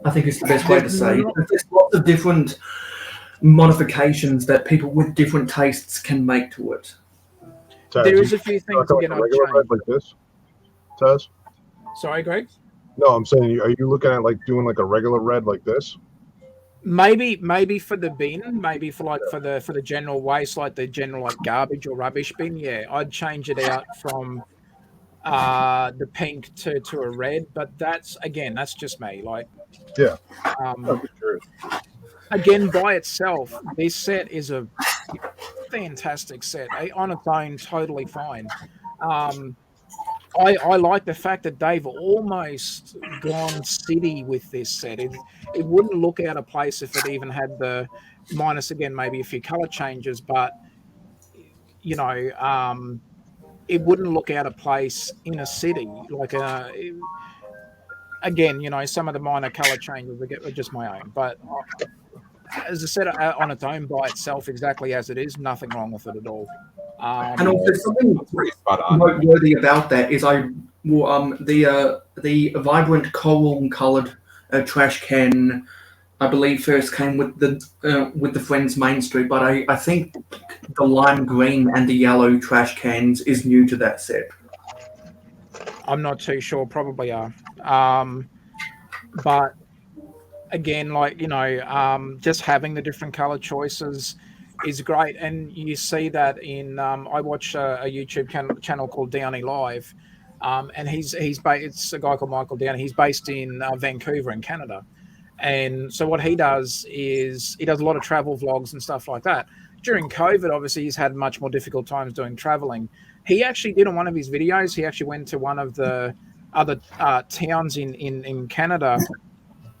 I think is the best way to say it. There's lots of different modifications that people with different tastes can make to it.
There is a few things to get on
red like this, Taz?
Sorry, Greg?
No, I'm saying, are you looking at like doing like a regular red like this?
Maybe for the bin, maybe for the general waste, like the general like garbage or rubbish bin. Yeah, I'd change it out from the pink to a red, but that's just me. Like,
yeah.
Again, by itself, this set is a fantastic set. On its own, totally fine. I like the fact that they've almost gone city with this set. It wouldn't look out of place if it even had the minus, again, maybe a few color changes, but it wouldn't look out of place in a city. Like again, some of the minor color changes are just my own, but as I said, on its own by itself, exactly as it is, nothing wrong with it at all.
And also something noteworthy about that is the vibrant coral-coloured trash can, I believe, first came with the Friends Main Street, but I think the lime green and the yellow trash cans is new to that set.
I'm not too sure, probably are. But again, just having the different color choices is great, and you see that in. I watch a YouTube channel called Downey Live, and it's a guy called Michael Downey. He's based in Vancouver in Canada, and so what he does is he does a lot of travel vlogs and stuff like that. During COVID, obviously, he's had much more difficult times doing traveling. He actually did on one of his videos. He actually went to one of the other towns in Canada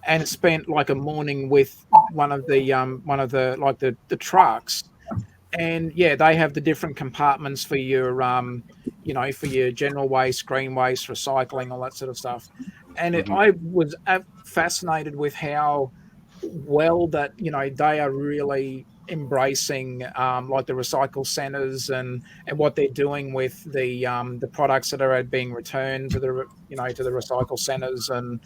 and spent like a morning with one of the trucks, and yeah, they have the different compartments for your for your general waste, green waste, recycling, all that sort of stuff. And I was fascinated with how well that they are really embracing like the recycle centers and what they're doing with the products that are being returned to the to the recycle centers. And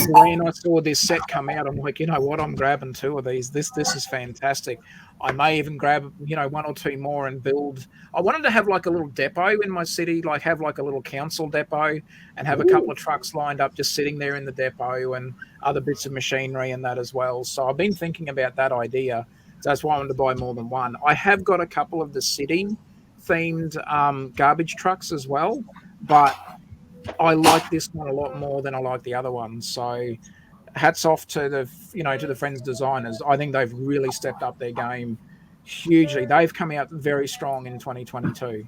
when I saw this set come out, I'm like, you know what? I'm grabbing 2 of these. This is fantastic. I may even grab, 1 or 2 more and build. I wanted to have like a little depot in my city, like have like a little council depot and have a couple of trucks lined up just sitting there in the depot and other bits of machinery and that as well. So I've been thinking about that idea. So that's why I wanted to buy more than one. I have got a couple of the city themed garbage trucks as well, but I like this one a lot more than I like the other one. So hats off to the Friends designers. I think they've really stepped up their game hugely. They've come out very strong in 2022.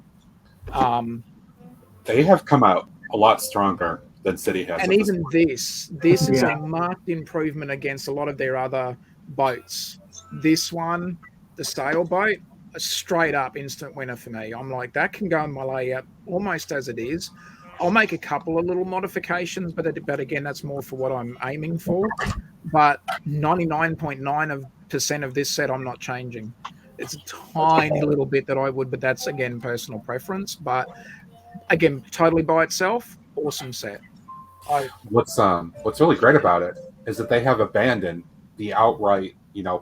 They have come out a lot stronger than City has.
And even this is
Yeah.
a marked improvement against a lot of their other boats. This one, the sailboat, a straight up instant winner for me. I'm like, that can go in my layout almost as it is. I'll make a couple of little modifications, but again, that's more for what I'm aiming for. But 99.9% of this set, I'm not changing. It's a tiny little bit that I would, but that's again personal preference. But again, totally by itself, awesome set.
What's really great about it is that they have abandoned the outright,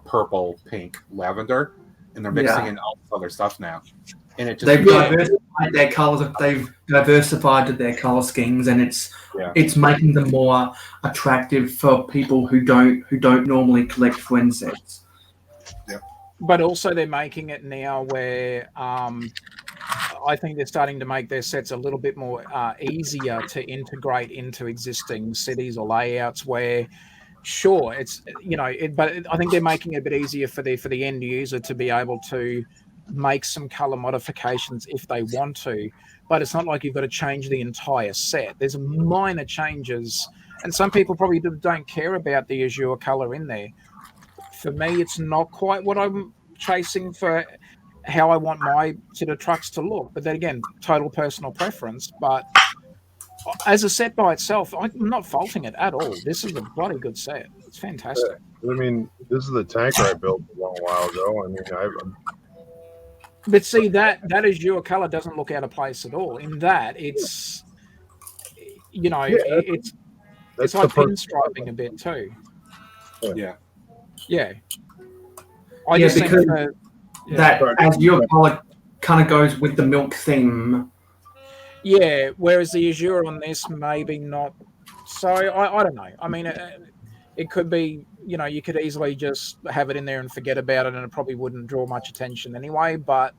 purple, pink, lavender, and they're mixing in all this other stuff now. And it just
They've diversified their colors. They've diversified their color schemes, and it's making them more attractive for people who don't normally collect Friends sets.
Yeah.
But also, they're making it now where I think they're starting to make their sets a little bit more easier to integrate into existing cities or layouts. Where, sure, it's but I think they're making it a bit easier for the end user to be able to make some color modifications if they want to, but it's not like you've got to change the entire set. There's minor changes, and some people probably don't care about the azure color in there. For me, it's not quite what I'm chasing for how I want my sort of trucks to look, but then again, total personal preference. But as a set by itself, I'm not faulting it at all. This is a bloody good set. It's fantastic.
I mean, this is the tanker I built a long while ago. I mean,
But see, that azure color doesn't look out of place at all. In that, it's it's like pinstriping a bit too.
Yeah.
Yeah. I just think
that azure color kind of goes with the milk theme.
Yeah, whereas the azure on this maybe not. So I don't know. I mean, it could be, you could easily just have it in there and forget about it, and it probably wouldn't draw much attention anyway. But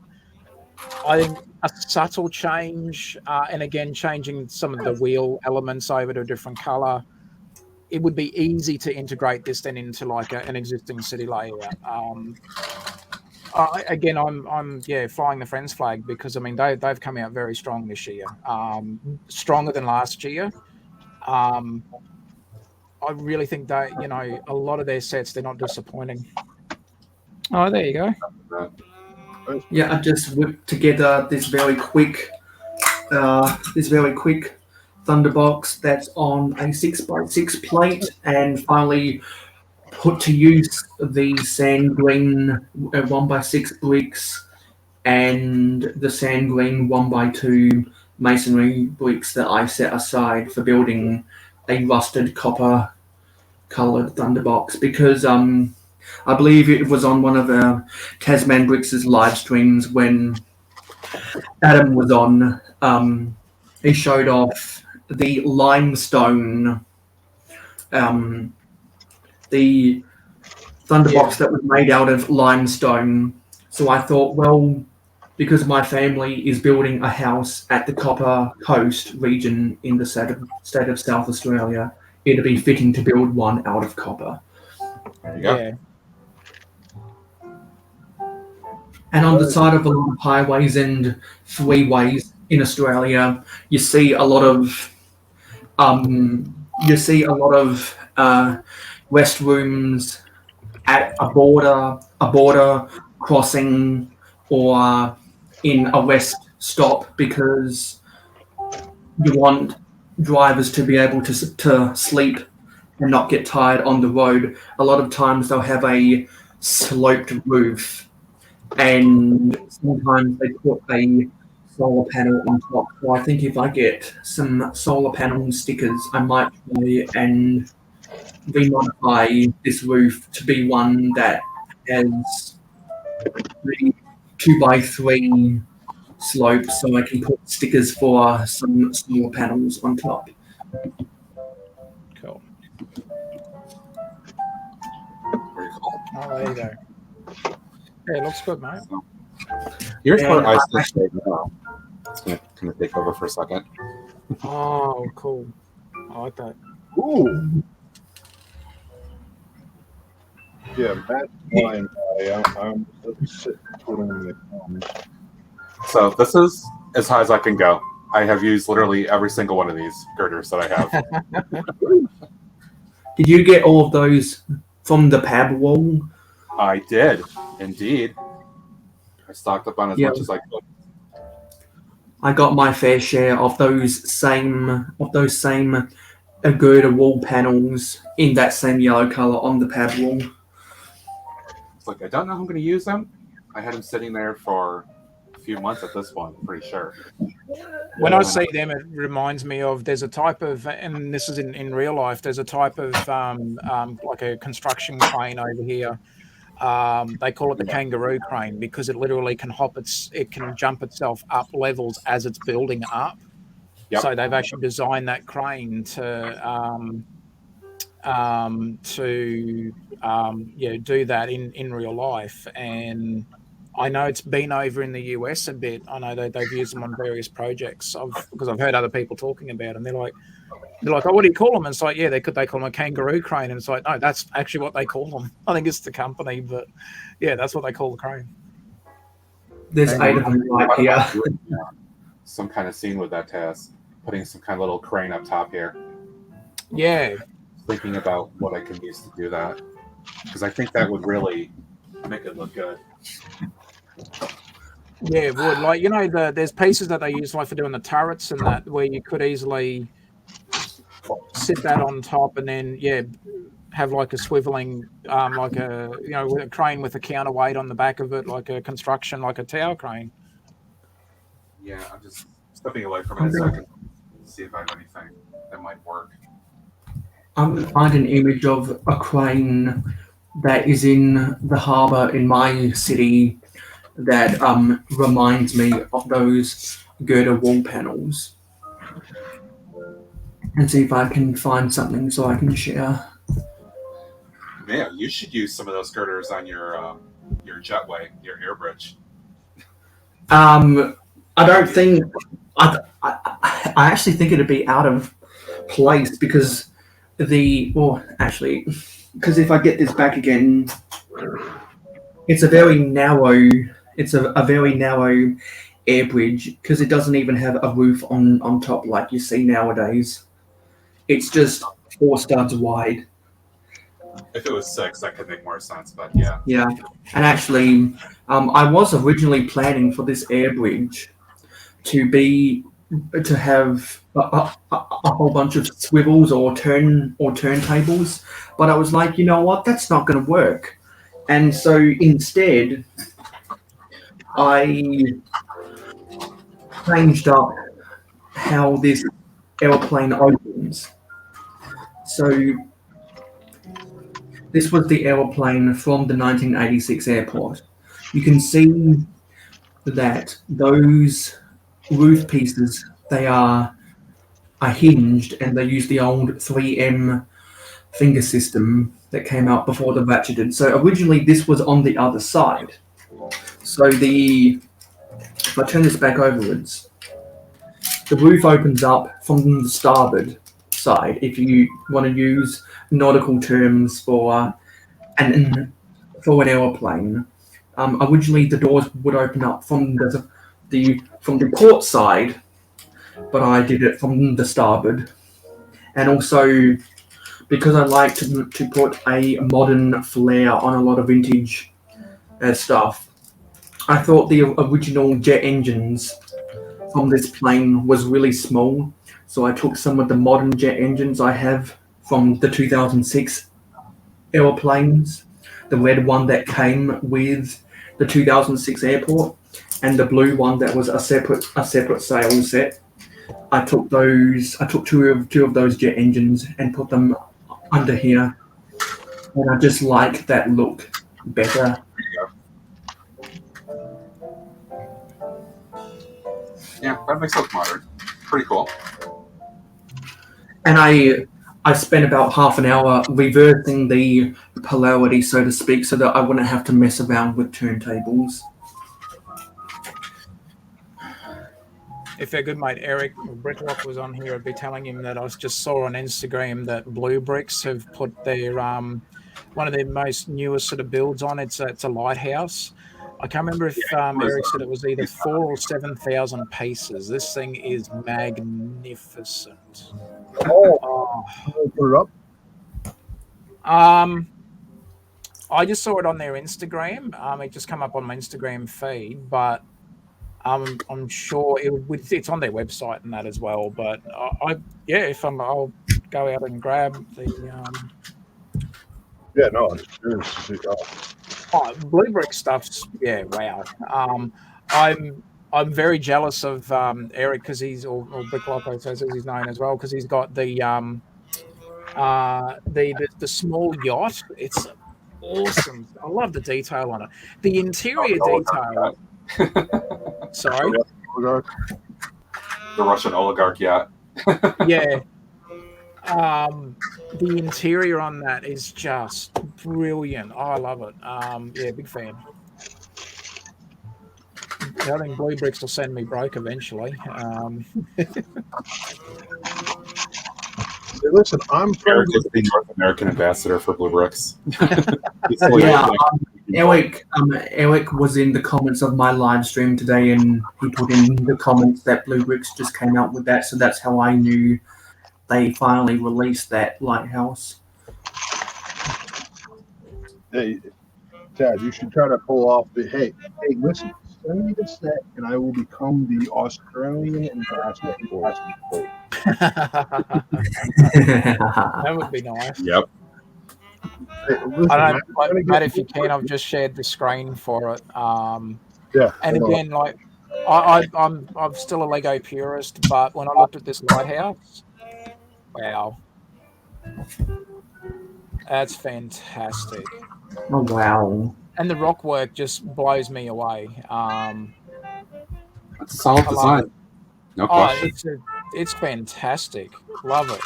I think a subtle change, and again, changing some of the wheel elements over to a different color, it would be easy to integrate this then into like an existing city layout. Again, I'm flying the Friends flag because I mean they've come out very strong this year, stronger than last year. I really think that a lot of their sets, they're not disappointing. Oh, there you go.
Yeah, I just whipped together this very quick Thunderbox that's on a 6x6 plate, and finally put to use the sand green 1x6 bricks and the sand green 1x2 masonry bricks that I set aside for building a rusted copper coloured Thunderbox, because I believe it was on one of Tasman Bricks' live streams when Adam was on. He showed off the limestone, the Thunderbox that was made out of limestone. So I thought, well, because my family is building a house at the Copper Coast region in the state of South Australia, it'd be fitting to build one out of copper.
There you go.
Yeah.
And on the side of a lot of highways and freeways in Australia, you see a lot of restrooms at a border crossing or in a rest stop, because you want drivers to be able to sleep and not get tired on the road. A lot of times they'll have a sloped roof, and sometimes they put a solar panel on top. So I think if I get some solar panel stickers, I might try and remodify this roof to be one that has 2x3 slopes, so I can put stickers for some small panels on top.
Cool.
Very cool.
Oh, there you go. Yeah, it looks good, mate.
So, here's where
And
I sit right now. It's gonna kind of take over for a second.
Oh, cool. I like that.
Ooh. Yeah, Matt's fine. I'm sitting putting in the comments.
So this is as high as I can go. I have used literally every single one of these girders that I have.
Did you get all of those from the pab wall?
I did, indeed. I stocked up on as much as I could.
I got my fair share of those same girder wall panels in that same yellow color on the pab wall.
It's like, I don't know how I'm going to use them. I had them sitting there for a few months at this point, I'm pretty sure.
When I see them, it reminds me of there's a type of, and this is in real life, there's a type of like a construction crane over here. They call it the kangaroo crane because it literally can it can jump itself up levels as it's building up.
Yep.
So they've actually designed that crane to do that in real life. And I know it's been over in the US a bit. I know they've used them on various projects because I've heard other people talking about them. They're like, oh, what do you call them? And it's like, yeah, they call them a kangaroo crane. And it's like, no, that's actually what they call them. I think it's the company, but yeah, that's what they call the crane.
There's 8 of them right here.
Some kind of scene with that, Taz. Putting some kind of little crane up top here.
Yeah.
Thinking about what I can use to do that. Because I think that would really make it look good.
Yeah, it would. Like, there's pieces that they use like for doing the turrets and that where you could easily sit that on top and then have like a swiveling like with a crane with a counterweight on the back of it, like a construction, like a tower crane.
Yeah, I'm just stepping away from it a second. See if I have anything that might work.
I'm finding an image of a crane that is in the harbour in my city that reminds me of those girder wall panels. And see if I can find something so I can share.
Yeah, you should use some of those girders on your jetway, your air bridge.
I don't think I actually think it'd be out of place because because if I get this back again, it's a very narrow air bridge because it doesn't even have a roof on top like you see nowadays. It's just 4 studs wide.
If it was 6, that could make more sense, but yeah.
Yeah, and actually, I was originally planning for this air bridge to have a whole bunch of swivels or turntables, but I was like, you know what, that's not going to work, and so instead, I changed up how this airplane opens. So this was the aeroplane from the 1986 airport. You can see that those roof pieces, they are hinged and they use the old 3M finger system that came out before the ratcheted. So originally this was on the other side. So if I turn this back overwards, the roof opens up from the starboard side if you want to use nautical terms for an aeroplane. Originally, the doors would open up from the port side, but I did it from the starboard. And also, because I like to put a modern flair on a lot of vintage stuff, I thought the original jet engines from this plane was really small. So I took some of the modern jet engines I have from the 2006 aeroplanes, the red one that came with the 2006 airport, and the blue one that was a separate sail set. I took two of those jet engines and put them under here, and I just like that look better.
Yeah, that makes it look modern. Pretty cool.
And I spent about half an hour reversing the polarity, so to speak, so that I wouldn't have to mess around with turntables.
If our good mate Eric Bricklock was on here, I'd be telling him that I just saw on Instagram that Blue Bricks have put their one of their most newest sort of builds on. It's a lighthouse. I can't remember if Eric said it was either 4,000 or 7,000 pieces. This thing is magnificent.
Oh, put it up.
I just saw it on their Instagram. It just come up on my Instagram feed, but I'm sure it's on their website and that as well. But I'll go out and grab the.
Yeah, no, I'm just curious to see.
Blue Brick stuff's wow. I'm very jealous of Eric because he's or Bricklock as he's known as well because he's got the small yacht. It's awesome. I love the detail on it. The interior detail. Sorry,
the Russian oligarch yacht.
Yeah. The interior on that is just brilliant. Oh, I love it. Big fan. I think Blue Bricks will send me broke eventually.
Hey, listen, I'm
Eric is the North American ambassador for Blue Bricks.
Eric was in the comments of my live stream today, and he put in the comments that Blue Bricks just came out with that, so that's how I knew they finally released that lighthouse.
Hey, Tad, you should try to pull off the hey, listen, send me the set and I will become the Australian ambassador for it.
That would be nice.
Yep.
Hey, listen,
I don't, Matt, if you can, I've just shared the screen for it.
Yeah.
And again, like I'm still a Lego purist, but when I looked at this lighthouse, wow, that's fantastic.
Oh wow!
And the rock work just blows me away.
It's a solid design. No question.
It's fantastic. Love it.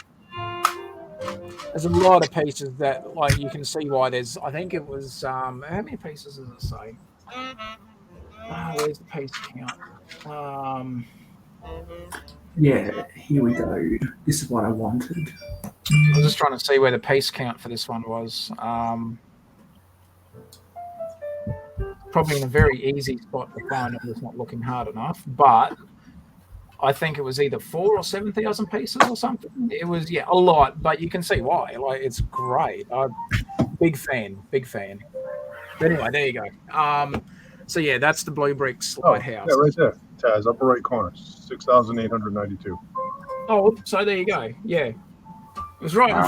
There's a lot of pieces that, like, you can see why there's. I think it was how many pieces does it say? Where's the piece count?
Yeah, here we go. This is what I wanted.
I was just trying to see where the piece count for this one was. Probably in a very easy spot to find it. It's not looking hard enough, but I think it was either 4,000 or 7,000 pieces or something. It was a lot, but you can see why. Like, it's great. Big fan. But anyway, there you go. So yeah, that's the Blue Bricks lighthouse.
Yeah, right there, Taz, upper right corner, 6,892.
Oh, so there you go. Yeah, it was right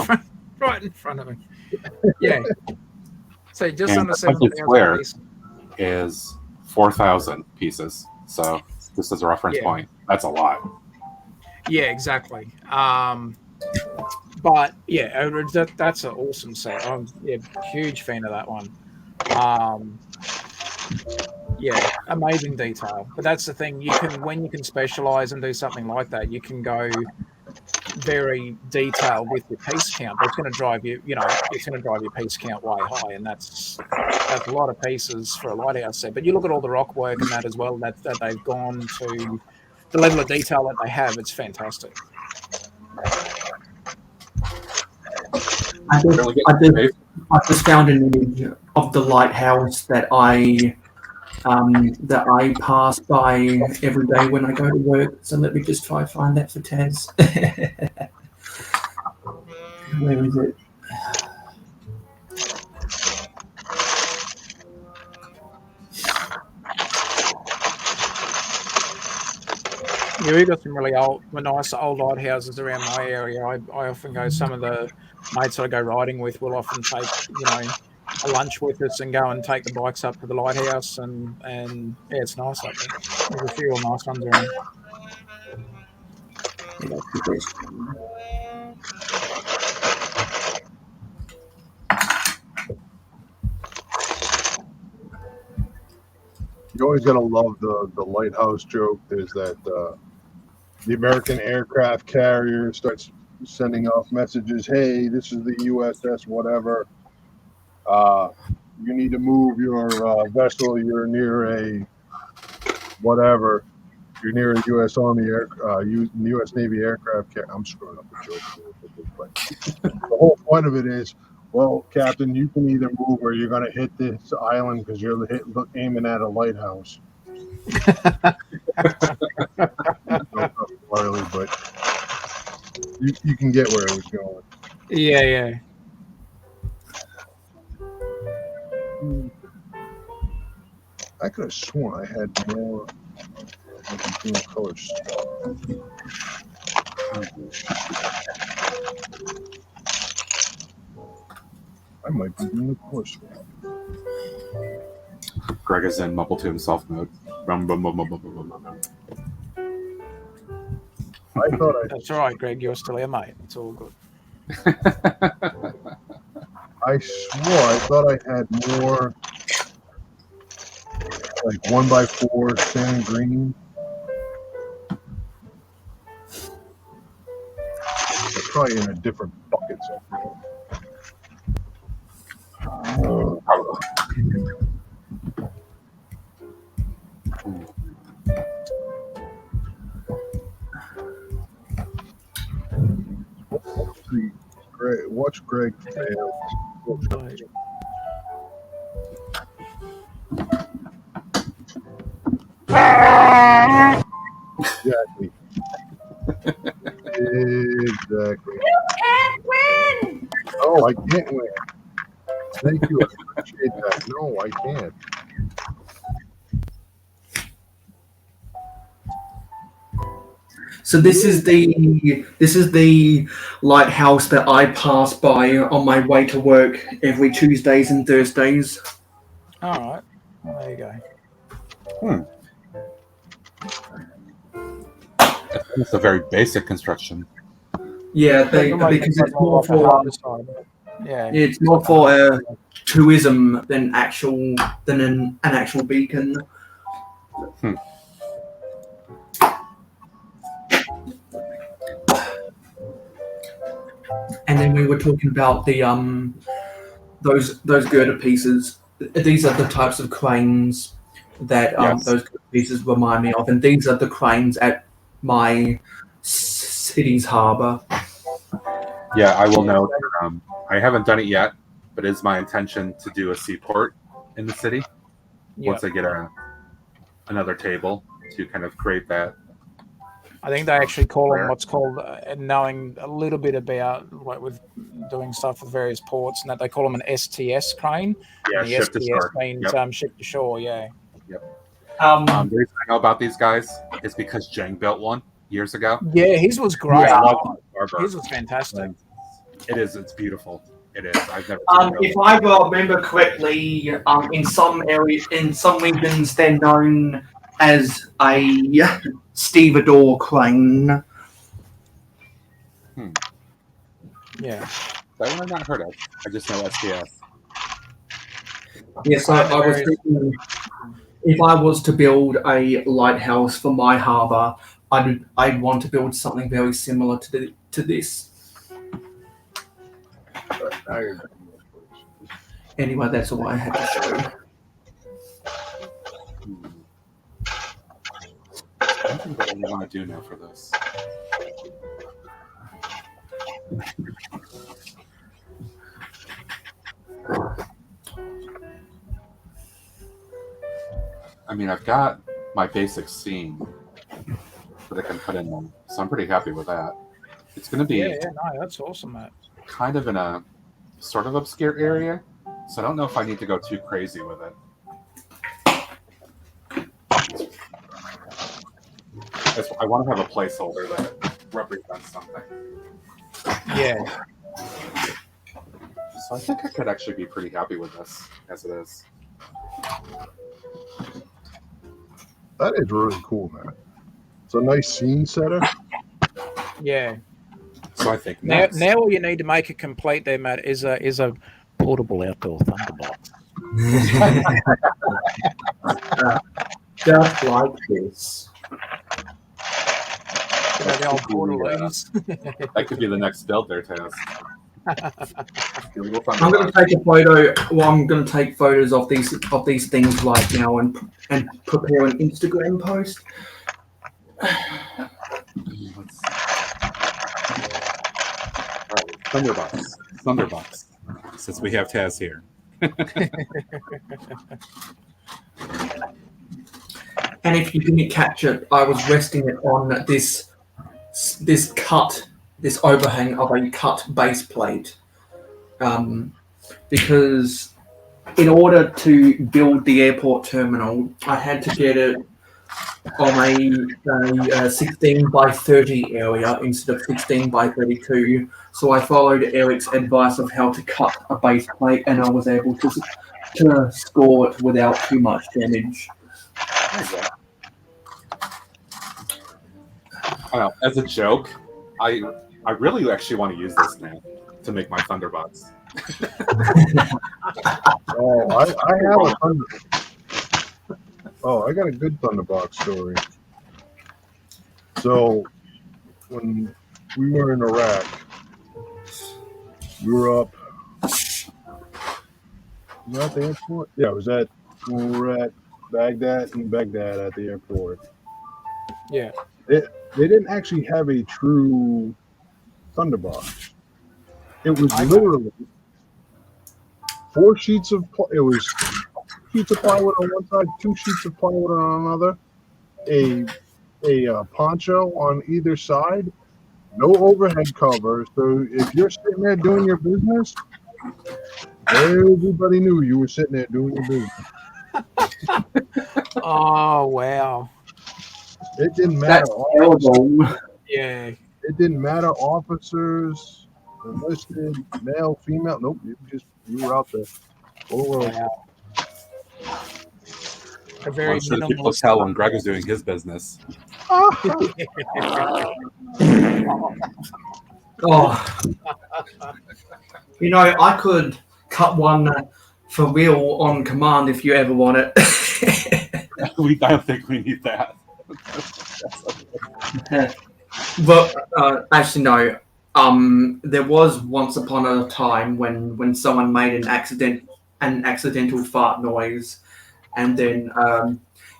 in front of me. Yeah. So just under 7,000 pieces.
Is 4,000 pieces. So just as a reference point, that's a lot.
Yeah, exactly. But yeah, that's an awesome set. I'm huge fan of that one. Amazing detail. But that's the thing. When you can specialize and do something like that, you can go very detailed with your piece count. But it's going to drive you. It's going to drive your piece count way high, and that's a lot of pieces for a lighthouse set. But you look at all the rock work and that as well. That they've gone to the level of detail that they have. It's fantastic.
I just found an image of the lighthouse that I pass by every day when I go to work. So let me just try to find that for Taz. Where is it?
Yeah, we've got some really nice old lighthouses around my area. I often go, some of the mates I go riding with will often take, a lunch with us and go and take the bikes up to the lighthouse, and it's nice up there. There's a few real nice ones around.
You always gotta love the lighthouse joke. There's that the American aircraft carrier starts sending off messages. Hey, this is the USS whatever. You need to move your vessel. You're near a whatever. You're near a U.S. Army U.S. Navy aircraft carrier. I'm screwing up the joke, but the whole point of it is, well, Captain, you can either move or you're going to hit this island because you're aiming at a lighthouse. Barley, but you can get where it was going.
Yeah.
I could have sworn I had more colors. I might be doing the course.
Greg is in mumble to himself mode.
I thought
That's all right, Greg. You're still here, mate. It's all good.
I swore I thought I had more like 1x4 sand green. They're probably in a different bucket. Watch Greg fail. Exactly. Exactly.
You can't win.
Oh, I can't win. Thank you. I appreciate that. No, I can't.
So this is the lighthouse that I pass by on my way to work every Tuesdays and Thursdays.
All right. Well, there you go.
It's a very basic construction.
Yeah, because it's more for
yeah,
it's more for tourism than an actual beacon. And then we were talking about the those girder pieces. These are the types of cranes that those girder pieces remind me of, and these are the cranes at my city's harbour.
Yeah, I will note. I haven't done it yet, but it's my intention to do a seaport in the city once I get another table to kind of create that.
I think they actually call them what's called, knowing a little bit about what with doing stuff with various ports, and that they call them an STS crane.
Yeah,
and the
ship
STS
to shore.
means ship to shore. Yeah.
Yep. The reason I know about these guys is because Jang built one years ago.
Yeah, his was great.
I love
his was fantastic.
It is. It's beautiful. It is. I've never.
If I remember correctly, in some areas, in some regions, they're known as a stevedore crane.
Yeah,
that one I've not heard of. I just know STS.
Yes, I was thinking if I was to build a lighthouse for my harbour, I'd want to build something very similar to this. Anyway, that's all I had to show.
I think what I want to do now for this. I mean, I've got my basic scene that I can put in them, so I'm pretty happy with that. It's going to be
no, that's awesome, Matt.
Kind of in a sort of obscure area, so I don't know if I need to go too crazy with it. I want to have a placeholder that represents something.
Yeah.
So I think I could actually be pretty happy with this as it is.
That is really cool, man. It's a nice scene setter.
Yeah.
So I think
now all you need to make it complete there, Matt, is a portable outdoor thunderbolt.
just like this.
You know, the old Portaloos.
That could be the next build there, Taz.
I'm going to take a photo. Well, I'm going to take photos of these things right now and prepare an Instagram post.
Thunderbox. Since we have Taz here.
And if you didn't catch it, I was resting it on this overhang of a cut base plate, because in order to build the airport terminal, I had to get it on a 16 by 30 area instead of 16 by 32. So I followed Eric's advice of how to cut a base plate, and I was able to score it without too much damage.
As a joke, I really actually want to use this now to make my Thunderbox.
Oh, I have a thunder. Oh, I got a good Thunderbox story. So, when we were in Iraq, we were up. Was that at the airport? Yeah, it was at when we were at Baghdad at the airport.
Yeah.
They didn't actually have a true Thunderbox. It was literally 4 sheets of. It was sheets of plywood on one side, 2 sheets of plywood on another, a poncho on either side, no overhead cover. So if you're sitting there doing your business, everybody knew you were sitting there doing your business.
Oh, wow.
It didn't matter.
Yeah.
It didn't matter. Officers, enlisted, male, female. Nope. You were out there.
Wow. A very
I'm sure the people tell when Greg is doing his business.
Oh, you know, I could cut one for real on command if you ever want it.
I don't think we need that.
But actually, no. There was once upon a time when someone made an accidental fart noise, and then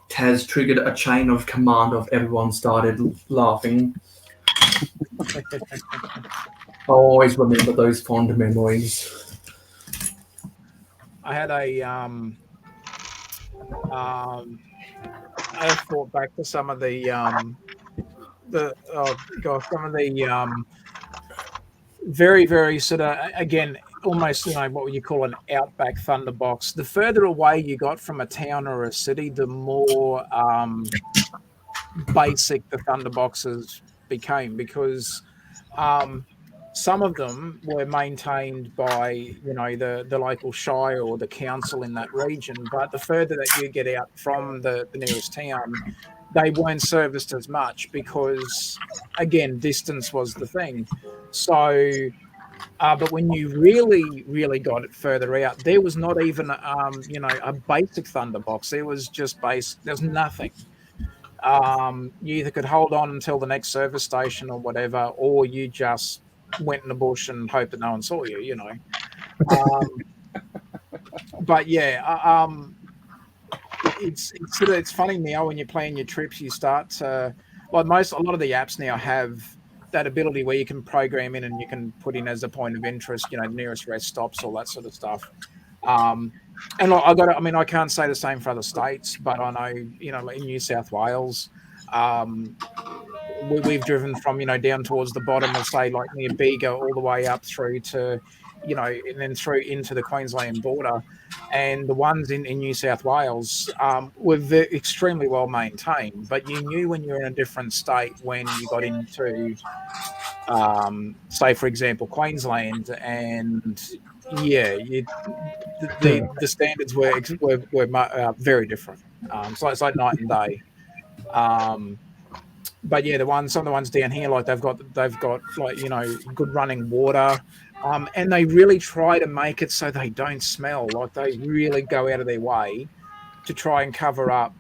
Taz triggered a chain of command of everyone started laughing. I'll always remember those fond memories.
I had I thought back to some of the very, very sort of, again, almost, what would you call an outback Thunderbox. The further away you got from a town or a city, the more basic the Thunderboxes became, because some of them were maintained by, the local shire or the council in that region. But the further that you get out from the nearest town, they weren't serviced as much because, again, distance was the thing. So, but when you really, really got it further out, there was not even, a basic Thunderbox. There was just there's nothing. You either could hold on until the next service station or whatever, or you just went in the bush and hoped that no one saw you, But yeah, it's funny now when you're planning your trips, you start to, a lot of the apps now have that ability where you can program in and you can put in as a point of interest, nearest rest stops, all that sort of stuff. And I can't say the same for other states, but I know, in New South Wales, we've driven from, down towards the bottom of, say, like near Bega all the way up through to, and then through into the Queensland border. And the ones in New South Wales were extremely well maintained, but you knew when you were in a different state when you got into, say, for example, Queensland, and yeah, the standards were very different. So it's like night and day. But yeah, some of the ones down here, like they've got like, good running water, and they really try to make it so they don't smell. Like they really go out of their way to try and cover up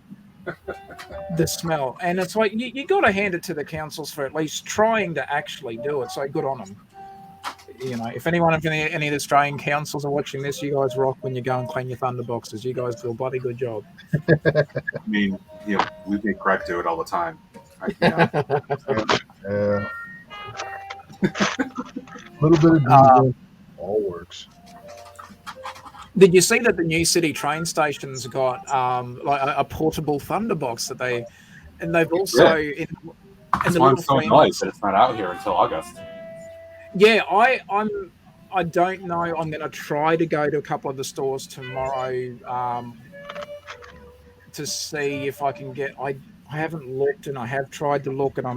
the smell. And it's like you got to hand it to the councils for at least trying to actually do it. So good on them. You know, if anyone of any of the Australian councils are watching this, you guys rock when you go and clean your thunderboxes. You guys do a bloody good job.
I mean, we make Greg do it all the time.
Yeah. A little bit of diesel, all works.
Did you see that the new city train stations got like a portable thunderbox that they've also in
That's
the
why I'm
little
so
friends.
annoyed that it's not out here until August.
Yeah, I don't know. I'm going to try to go to a couple of the stores tomorrow to see if I can get. I haven't looked, and I have tried to look, and I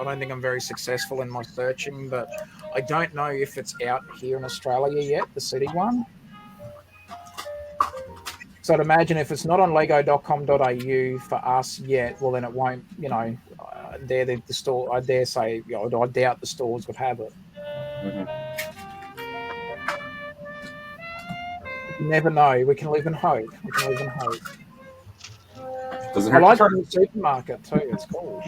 don't think I'm very successful in my searching, but I don't know if it's out here in Australia yet, the city one. So I'd imagine if it's not on lego.com.au for us yet, well, then it won't, the store, I dare say, I doubt the stores would have it.
Mm-hmm.
You never know. We can live in hope.
Doesn't
I
hurt
like
to
it
try.
in the supermarket too. It's cool.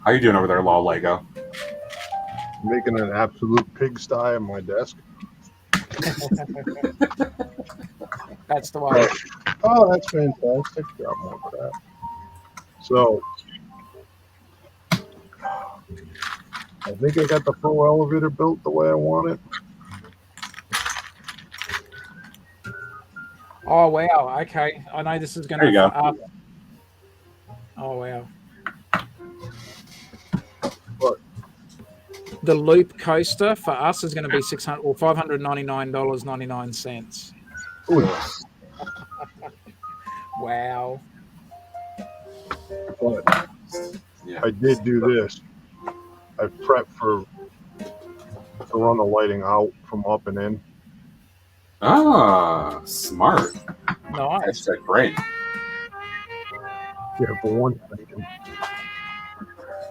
How you doing over there, Law Lego?
Making an absolute pigsty on my desk.
That's the way.
Oh, that's fantastic. Got more crap. So, I think I got the full elevator built the way I want it.
Oh wow. Okay. I know this is going
There you
to.
go.
Oh wow.
What?
The loop coaster for us is going to be $599.99. Wow.
But
Yeah.
I did do this. I prepped to run the lighting out from up and in.
Ah, smart.
Nice.
That's great.
Yeah, for one second.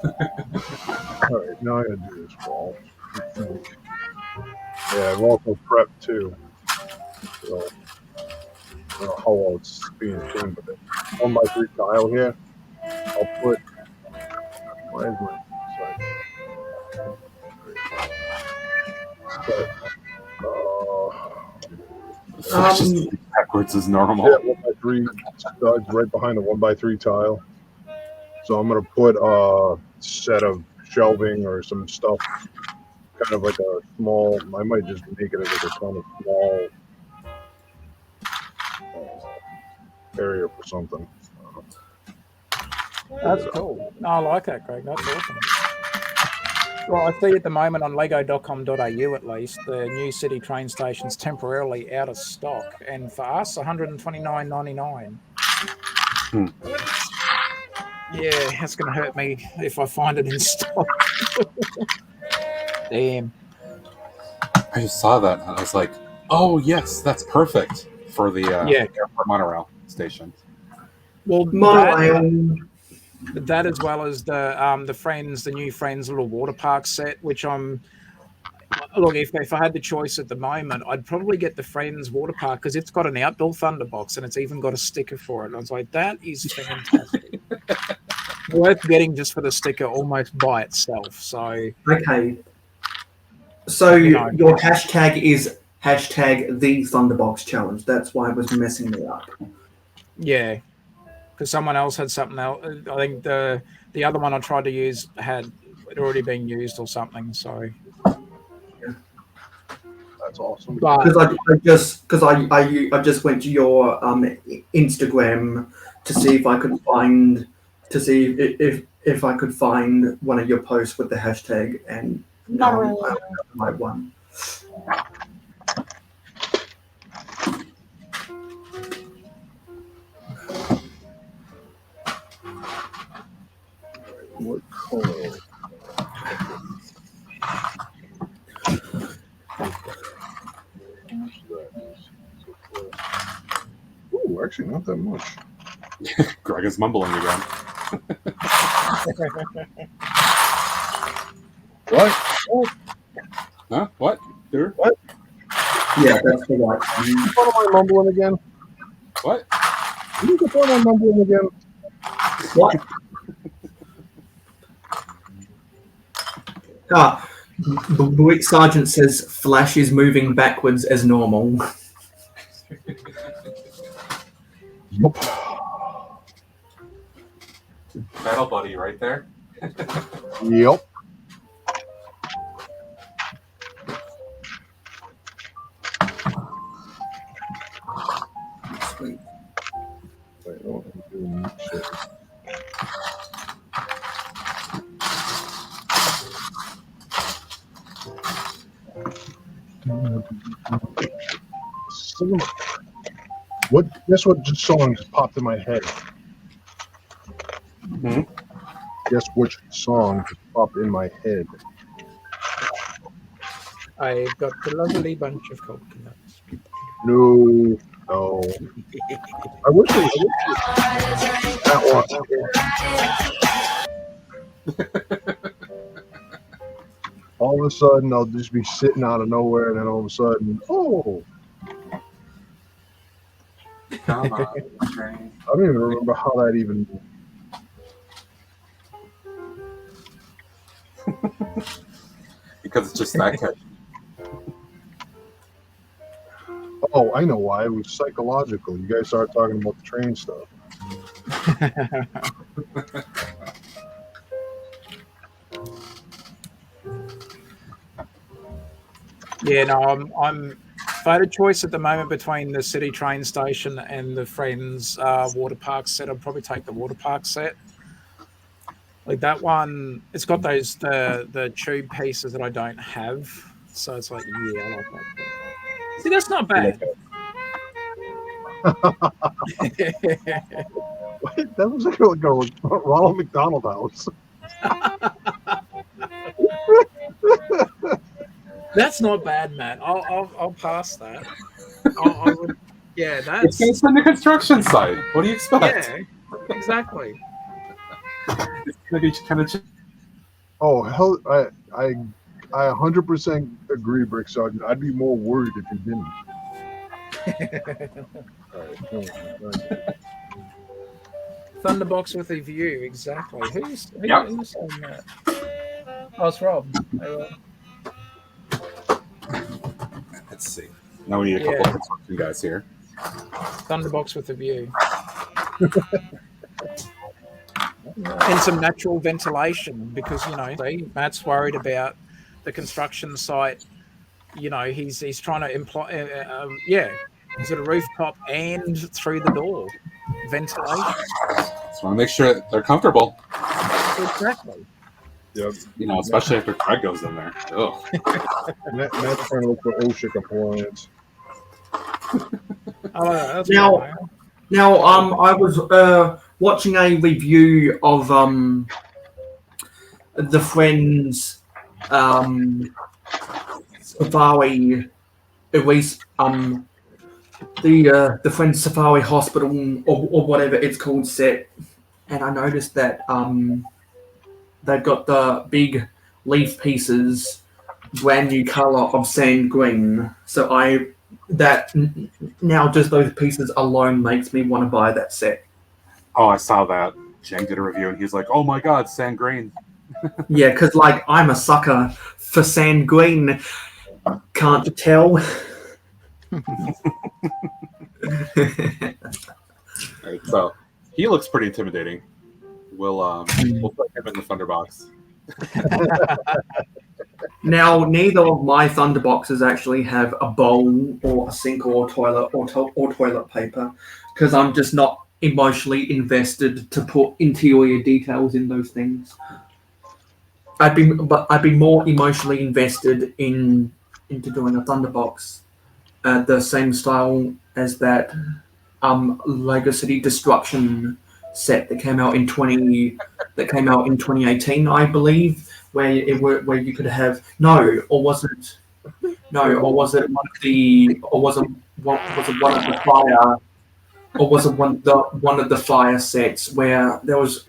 All right, now I gotta do this wall. Yeah, I've also prepped too. So, I don't know how well it's being seen, but it's 1x3 tile here. I'll put. Why is my side? But,
Just backwards is normal.
yeah, 1x3 studs right behind the 1x3 tile. So I'm gonna put a set of shelving or some stuff, kind of like a small. I might just make it as like a kind of small area for something.
That's cool. No, I like that, Greg. That's awesome. Well, I see at the moment on lego.com.au at least, the new city train station's temporarily out of stock. And for us, $129.99. Yeah, that's going to hurt me if I find it in stock. Damn.
I just saw that and I was like, oh, yes, that's perfect for the airport monorail station.
Well,
that as well as the new Friends little water park set, which look, if I had the choice at the moment, I'd probably get the Friends water park because it's got an outdoor thunderbox and it's even got a sticker for it. And I was like, that is fantastic. Worth getting just for the sticker almost by itself. So
okay. So your hashtag is hashtag the Thunderbox Challenge. That's why it was messing me up.
Yeah. Because someone else had something else. I think the other one I tried to use had already been used or something. So
That's awesome.
Because I just went to your Instagram to see if I could find if I could find one of your posts with the hashtag, and I found the right one.
What color? Ooh, actually, not that much.
Greg is mumbling again.
What?
Huh? What? Sure.
Yeah, that's the right.
What am I mumbling again?
What?
You can what am I mumbling again?
What? Blue Sergeant says Flash is moving backwards as normal.
Nope.
Battle buddy right there.
Yep.
Sweet.
Wait, no, I'm doing shit. What? Guess what song just popped in my head?
Mm-hmm.
Guess which song just popped in my head?
I've got a lovely bunch of coconuts.
No. I wish it was that one. All of a sudden, I'll just be sitting out of nowhere, and then all of a sudden, oh,
Come on, train.
I don't even remember how that even.
Because it's just that catchy.
Oh, I know why. It was psychological. You guys started talking about the train stuff.
Yeah, no, I'm voted choice at the moment between the city train station and the Friends water park set. I'd probably take the water park set. Like that one, it's got those the tube pieces that I don't have, so it's like yeah, I like that. See, that's not bad.
What? That was like a Ronald McDonald house.
That's not bad, man. I'll pass that. I would, yeah,
It's
that's
in the construction site. What do you expect?
yeah, exactly.
It's going to be kind of.
Oh hell, I 100% agree, Brick Sergeant. I'd be more worried if you didn't. All right,
Thunderbox with a view, exactly. Who's saying that? Oh, it's Rob. Hey, Rob.
Let's see. Now we need a couple of construction guys here.
Thunderbox with a view. And some natural ventilation because, see, Matt's worried about the construction site. He's trying to imply, he's got a rooftop and through the door. Ventilation.
Just want to make sure they're comfortable.
Exactly.
Yep.
Especially after Craig goes in there. Ugh.
Matt's trying to look for OSHA compliance.
That's
Now, I was watching a review of the Friends Safari, the Friends Safari Hospital or whatever it's called set, and I noticed that they've got the big leaf pieces, brand new color of sand green. So now just those pieces alone makes me want to buy that set.
Oh, I saw that. Jang did a review and he's like, "Oh my god, sand green."
Yeah, because I'm a sucker for sand green. Can't you tell?
Right, so he looks pretty intimidating. We'll put him in the Thunderbox.
Now, neither of my Thunderboxes actually have a bowl or a sink or a toilet or toilet paper because I'm just not emotionally invested to put interior details in those things. I'd be more emotionally invested into doing a Thunderbox, the same style as that Lego City Destruction set that came out in 2018, I believe, where you could have one of the fire sets where there was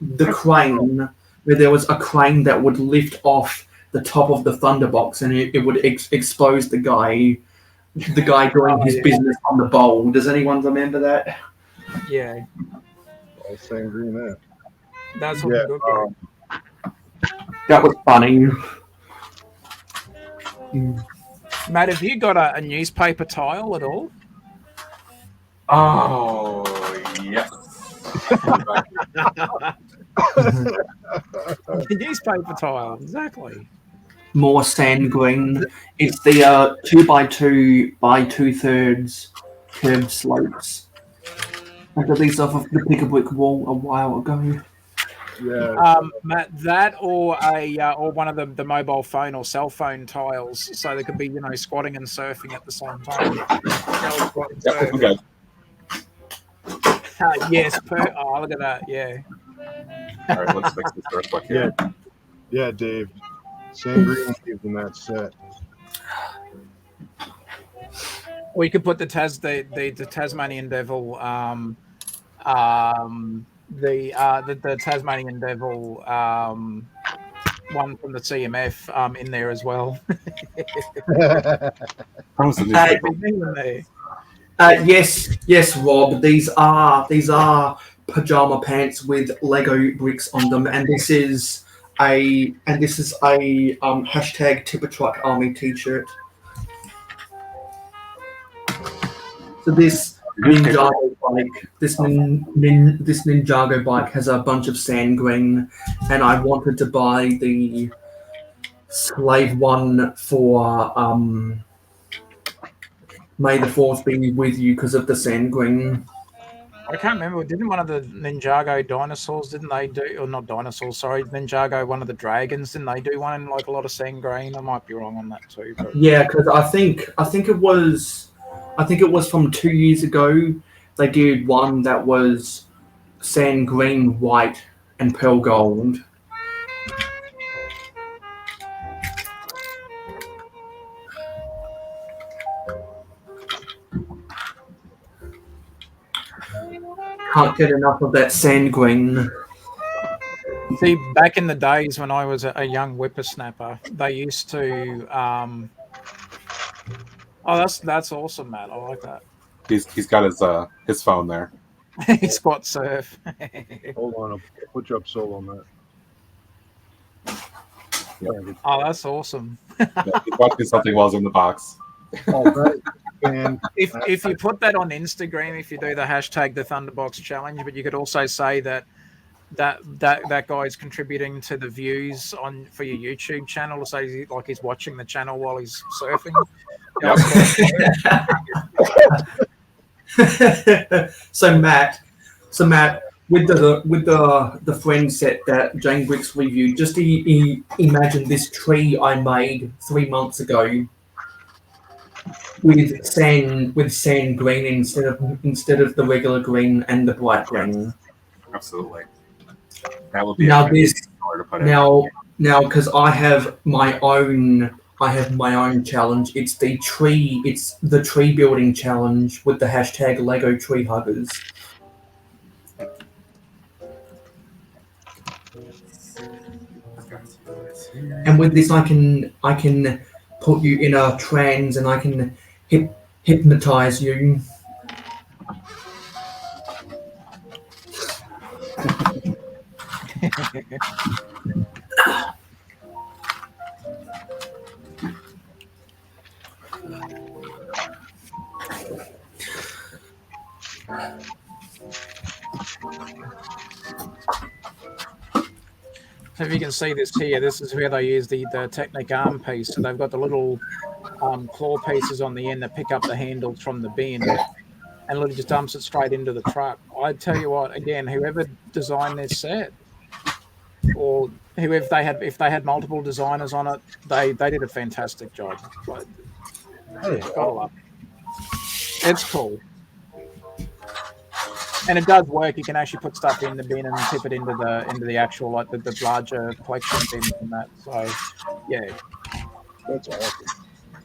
a crane that would lift off the top of the Thunderbox, and it would expose the guy doing his business on the bowl. Does anyone remember that?
Yeah,
All same green there.
that's
Yeah,
looking good.
That was funny.
Matt, have you got a newspaper tile at all?
Oh, yes.
The newspaper tile, exactly.
More sand green. It's the 2x2 by 2/3 curved slopes. I got these off of the Pick a Brick wall a while ago.
Yeah.
Matt, that or one of the mobile phone or cell phone tiles, so they could be squatting and surfing at the same time.
Yep, okay.
Yes, oh look at that, yeah.
All right, let's fix this real quick here.
Yeah, Dave. Same green leaves in that set.
Or you could put the Tasmanian devil, the Tasmanian devil one from the CMF in there as well.
Yes, Rob. These are pajama pants with Lego bricks on them, and this is a hashtag Tipper Truck Army T-shirt. So this Ninjago bike, this Ninjago bike has a bunch of sand green, and I wanted to buy the Slave one for May the 4th be with you because of the sand green.
I can't remember. Didn't one of the Ninjago dinosaurs? Didn't they do, or not dinosaurs? Sorry, Ninjago, one of the dragons. Didn't they do one in like a lot of sand green? I might be wrong on that too. But...
Yeah, because I think it was from 2 years ago. They did one that was sand green, white, and pearl gold. Can't get enough of that sand green.
See, back in the days when I was a young whippersnapper, they used to. Oh, that's awesome, Matt. I like that.
He's got his phone there.
Squat surf.
Hold on, I'll put you up solo, Matt.
Yep.
Oh, that's awesome.
Yeah, he's watching something while he's in the box.
All right. And
If you put that on Instagram, if you do the hashtag the Thunderbox challenge, but you could also say that guy's contributing to the views for your YouTube channel, so he's watching the channel while he's surfing.
So Matt, with the friend set that Jane Bricks reviewed, just imagine this tree I made 3 months ago with sand green instead of the regular green and the bright green.
Absolutely. That will be
now because I have my own challenge. It's the tree building challenge with the hashtag Lego Tree Huggers. And with this, I can put you in a trance, and I can hypnotize you.
So if you can see this here, this is where they use the Technic arm piece. So they've got the little claw pieces on the end that pick up the handles from the bin, and literally just dumps it straight into the truck. I tell you what, again, whoever designed this set, or if they had multiple designers on it, they did a fantastic job. But, gotta love it. It's cool. And it does work. You can actually put stuff in the bin and tip it into the actual the larger collection bins and that. So yeah,
that's awesome.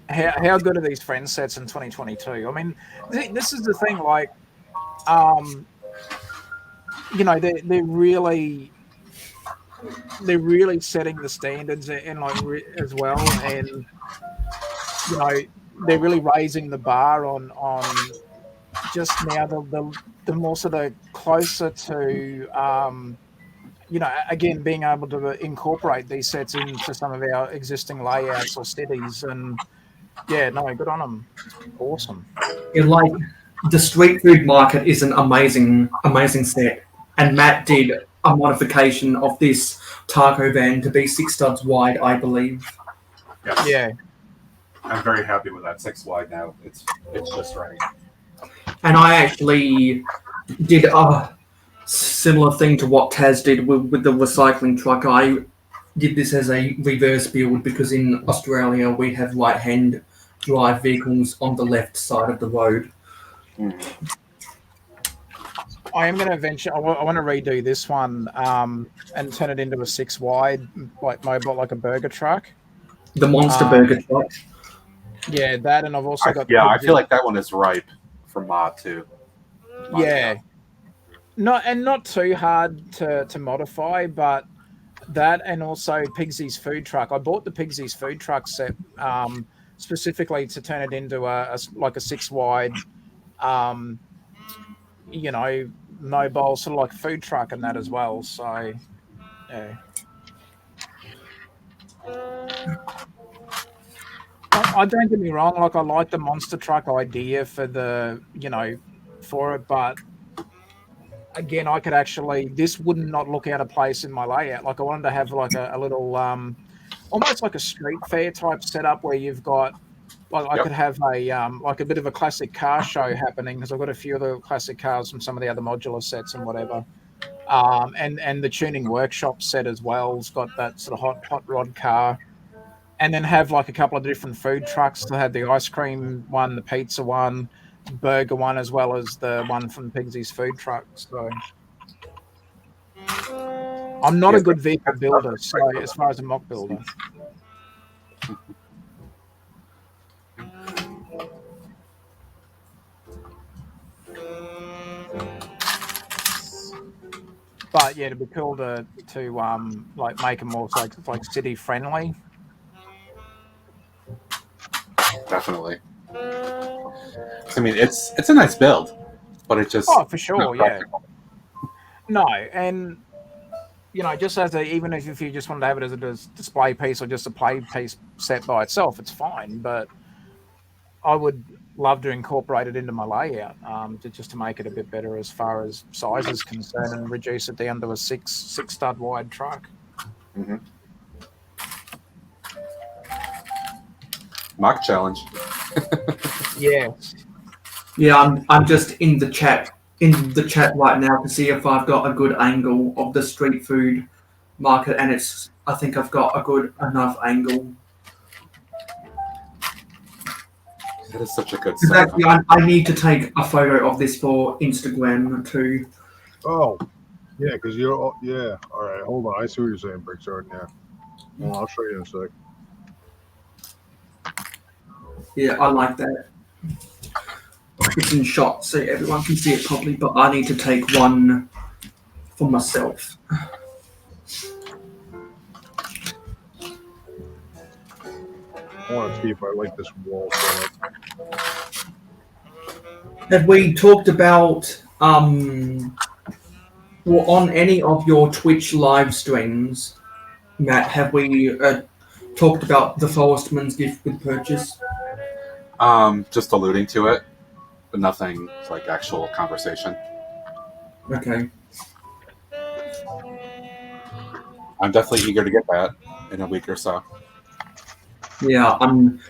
How good are these friend sets in 2022? I mean, this is the thing. They're really they're really setting the standards and as well, and you know they're really raising the bar on just now the more sort of closer to again being able to incorporate these sets into some of our existing layouts or cities, and yeah, no, good on them. It's awesome.
Yeah, like the street food market is an amazing set, and Matt did a modification of this taco van to be 6 studs wide, I believe.
Yes.
Yeah,
I'm very happy with that 6 wide now. It's just right.
And I actually did a similar thing to what Taz did with the recycling truck. I did this as a reverse build because in Australia we have right-hand drive vehicles on the left side of the road.
I am going to venture. I want to redo this one and turn it into a 6 wide, like mobile, like a burger truck.
The monster burger truck.
Yeah, that, and I've also got.
I feel like that one is ripe for mod too.
Yeah, not too hard to modify, but that and also Pigsy's food truck. I bought the Pigsy's food truck set specifically to turn it into a 6 wide, mobile sort of like food truck and that as well. So, yeah. I don't get me wrong. Like I like the monster truck idea for for it, but again, I could actually. This would not look out of place in my layout. Like I wanted to have like a little, almost like a street fair type setup where you've got. Like I could have like a bit of a classic car show happening because I've got a few of the classic cars from some of the other modular sets and whatever. And the tuning workshop set as well has got that sort of hot rod car. And then have like a couple of different food trucks to have the ice cream one, the pizza one, burger one, as well as the one from Pigsy's food truck. So I'm not a good vehicle builder, so as far as a mock builder. But yeah, it'd be cool to like make them more like city friendly.
Definitely. I mean, it's a nice build, but it just
for sure, yeah. No, and just as even if you just wanted to have it as a display piece or just a play piece set by itself, it's fine. But I would love to incorporate it into my layout, to make it a bit better as far as size is concerned, and reduce it down to a six stud wide truck.
Mm-hmm. Mock challenge.
Yeah, I'm just in the chat right now to see if I've got a good angle of the street food market, and I think I've got a good enough angle.
That is such a good set.
Exactly, I need to take a photo of this for Instagram too.
Oh, yeah, because all right, hold on. I see what you're saying, Bricksword. Yeah. Well, I'll show you in a sec.
Yeah, I like that. It's in shot so everyone can see it properly, but I need to take one for myself.
I want to see if I like this wall setup.
Have we talked about on any of your Twitch live streams, Matt, have we talked about the Forestman's gift with purchase?
Just alluding to it, but nothing like actual conversation.
Okay.
I'm definitely eager to get that in a week or so.
Yeah,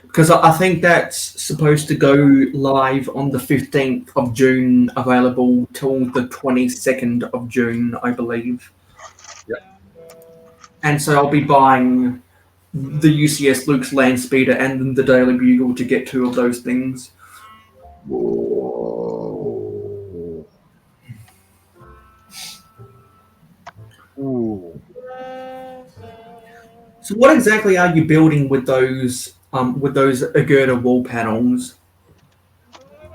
because I think that's supposed to go live on the 15th of June, available till the 22nd of June, I believe.
Yep.
And so I'll be buying the UCS Luke's Land Speeder and the Daily Bugle to get 2 of those things.
Whoa. Ooh.
So what exactly are you building with those Agurta wall panels?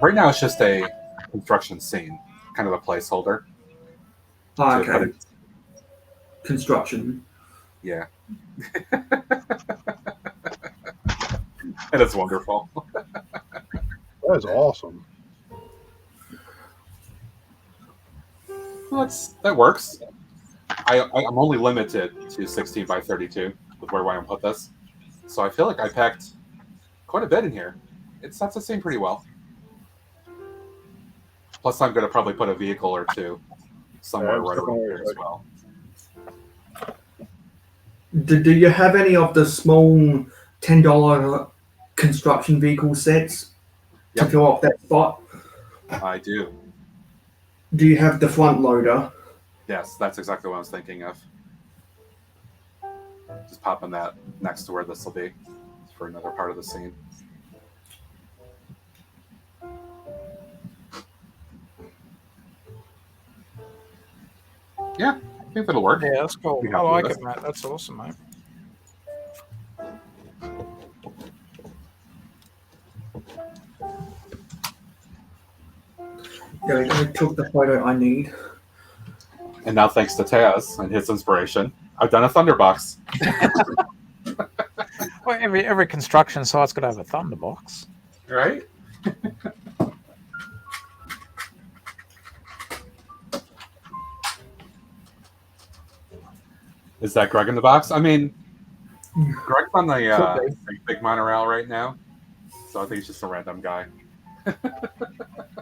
Right now, it's just a construction scene, kind of a placeholder.
Okay. Construction.
Yeah. And it's wonderful.
That is awesome.
Well, that works. I'm only limited to 16 by 32 with where I want to put this. So I feel like I packed quite a bit in here. It sets the scene pretty well. Plus, I'm going to probably put a vehicle or two somewhere right around here as well.
Do you have any of the small $10 construction vehicle sets to
Yep.
fill up that spot?
I do.
Do you have the front loader?
Yes, that's exactly what I was thinking of. Just popping that next to where this will be for another part of the scene. Yeah, I think that'll work.
Yeah, that's cool.
Be
I
happy
like
with
it, mate. That's awesome, mate.
Yeah, I took the photo I need.
And now, thanks to Taz and his inspiration, I've done a Thunderbox.
Well, every construction site's got to have a thunderbox.
Right? Is that Greg in the box? I mean, Greg's on the big monorail right now, so I think he's just a random guy.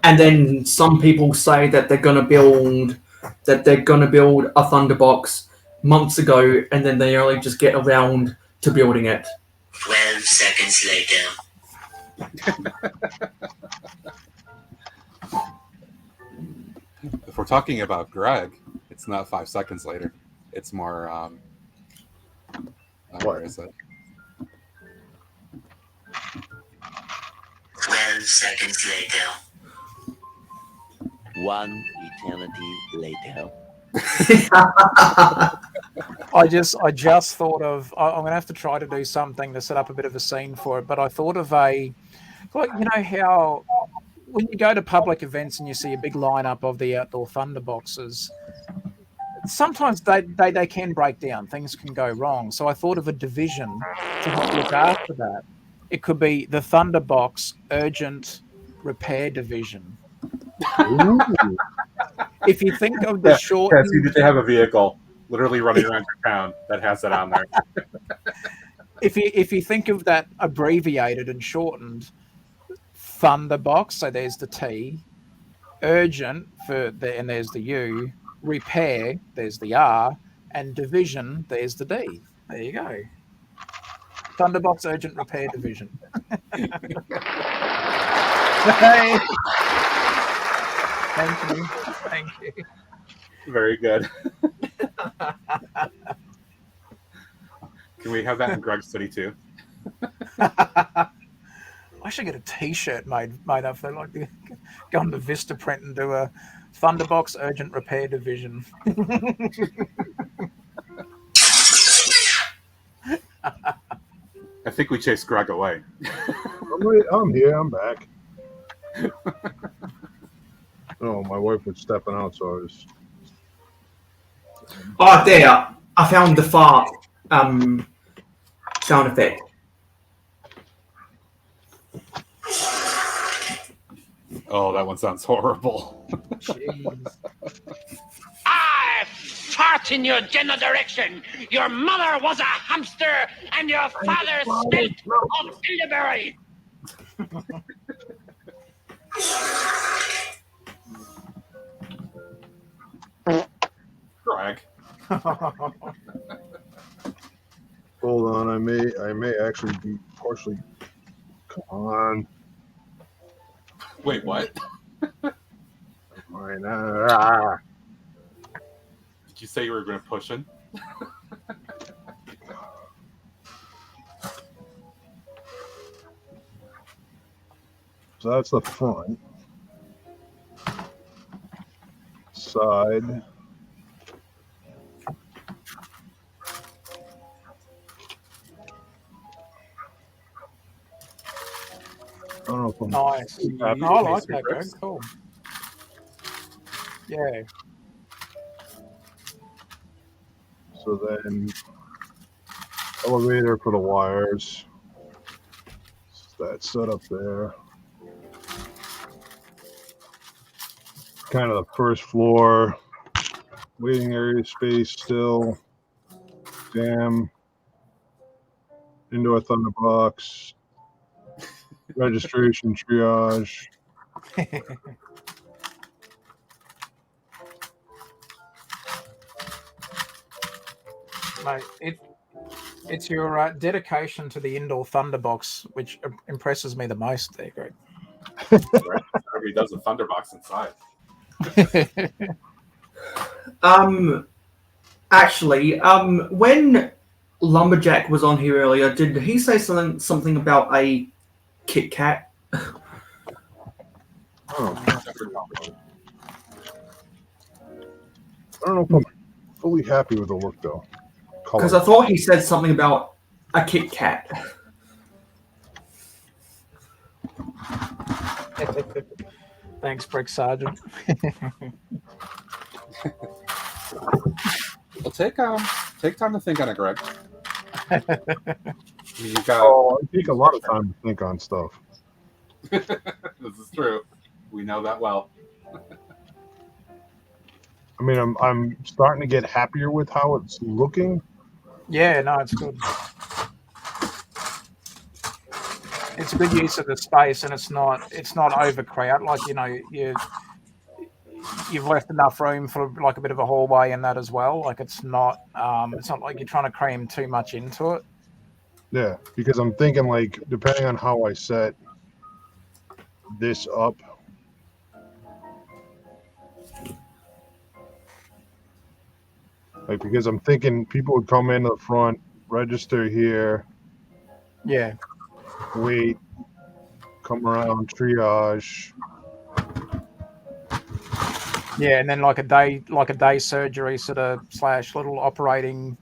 And then some people say that they're gonna build a Thunderbox months ago, and then they only just get around to building it.
12 seconds later.
If we're talking about Greg, it's not 5 seconds later. It's more, where is it?
12 seconds later.
1 eternity later.
I just thought of. I'm gonna have to try to do something to set up a bit of a scene for it. But I thought of you know how when you go to public events and you see a big lineup of the outdoor Thunderboxes, sometimes they can break down. Things can go wrong. So I thought of a division to help look after that. It could be the Thunderbox Urgent Repair Division. If you think of the short,
You need to have a vehicle literally running around your town that has it on there.
if you think of that abbreviated and shortened, Thunderbox. So there's the T, Urgent and there's the U, Repair, there's the R, and Division, there's the D. There you go. Thunderbox Urgent Repair Division. Hey. Thank you.
Very good. Can we have that in Greg's City too?
I should get a T-shirt made up for like go on to Vistaprint and do a Thunderbox Urgent Repair Division.
I think we chased Greg away.
I'm here. I'm back. Oh, my wife was stepping out, so I was.
Oh, there! I found the fart sound effect.
Oh, that one sounds horrible.
Jeez.
I fart in your general direction. Your mother was a hamster, and your father smelt of elderberry.
Greg.
Hold on, I may actually be partially. Come on.
Wait, what?
Right now.
Did you say you were going to push in?
So that's the front. Side. I don't know if I'm
Nice.
Happy
I
with
like
these
that, Greg.
bricks?
Cool. Yeah.
so then elevator for the wires. That's set up there. Kind of the first floor. Waiting area space still. Jam. Indoor Thunderbox. Registration triage.
Mate, it's your dedication to the indoor Thunderbox which impresses me the most there, Greg.
Right? Everybody does a Thunderbox inside.
Actually, when Lumberjack was on here earlier, did he say something about a Kit Kat?
Oh, I don't know if I'm fully happy with the look though.
Because I thought he said something about a Kit Kat.
Thanks, Brick Sergeant.
Well, take time to think on it, Greg. I mean, you've got.
Oh, I take a lot of time to think on stuff.
This is true. We know that well.
I mean, I'm starting to get happier with how it's looking.
Yeah, no, it's good. It's a good use of the space, and it's not overcrowded. Like, you know, you've left enough room for like a bit of a hallway in that as well. Like, it's not like you're trying to cram too much into it.
Yeah, because I'm thinking, like, depending on how I set this up, like, because I'm thinking people would come into the front, register here,
Yeah.
wait, come around, triage.
Yeah, and then like a day surgery sort of / little operating,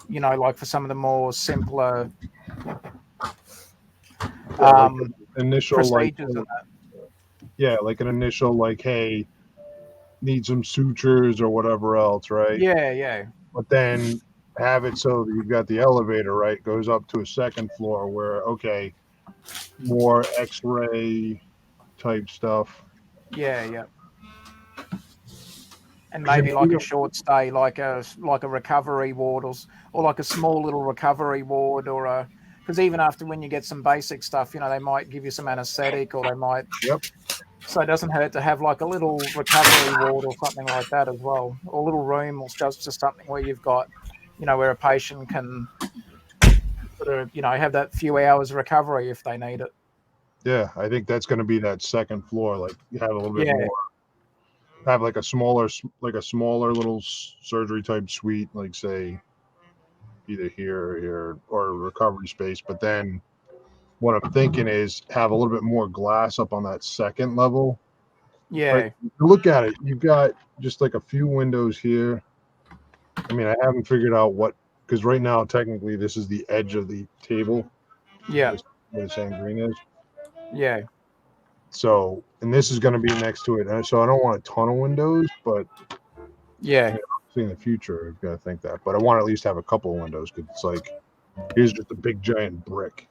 you know, like for some of the more simpler
Like initial
procedures
like,
and that.
yeah, like an initial like, hey, need some sutures or whatever else, right?
Yeah, yeah.
But then have it so that you've got the elevator, right, goes up to a second floor where, okay, more X-ray type stuff.
Yeah, yeah. And maybe like a short stay, like a recovery ward, or like a small little recovery ward, or because even after when you get some basic stuff, you know, they might give you some anesthetic, or they might.
Yep.
So it doesn't hurt to have like a little recovery ward or something like that as well, or a little room, or just something where you've got, you know, where a patient can sort of, you know, have that few hours recovery if they need it.
Yeah, I think that's going to be that second floor. Like, you have a little bit
Yeah.
more. Have like a smaller little surgery type suite, like say either here or here, or a recovery space. But then what I'm thinking is have a little bit more glass up on that second level.
Yeah.
Like, look at it. You've got just like a few windows here. I mean, I haven't figured out what, because right now technically this is the edge of the table.
Yeah.
Where the sand green is.
Yeah.
So, and this is going to be next to it. And so I don't want a ton of windows, but
Yeah.
in the future, I've got to think that. But I want to at least have a couple of windows because it's like, here's just a big giant brick.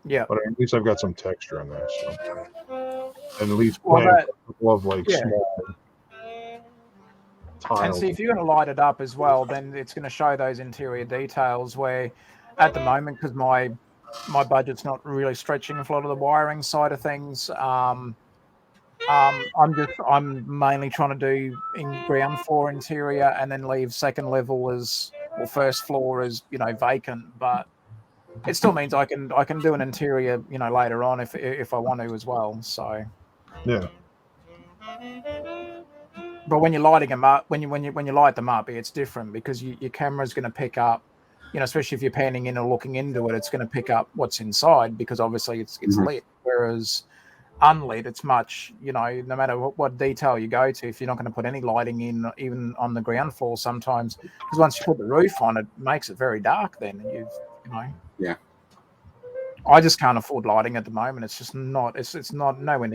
Yeah.
But at least I've got some texture in there. So. And at least
Well,
plan a couple of like
yeah.
small tiles.
And see, if you're going to light it up as well, then it's going to show those interior details where at the moment, because my budget's not really stretching for a lot of the wiring side of things, I'm mainly trying to do in ground floor interior and then leave second level as, or first floor as, you know, vacant. But it still means I can do an interior, you know, later on if I want to as well. So
yeah.
But when you're lighting them up, when you light them up, it's different because your camera's going to pick up, you know, especially if you're panning in or looking into it, it's going to pick up what's inside because obviously it's lit. Whereas unlit, it's much, you know, no matter what detail you go to, if you're not going to put any lighting in, even on the ground floor, sometimes because once you put the roof on, it makes it very dark. Then you know.
Yeah.
I just can't afford lighting at the moment. It's just not. It's not nowhere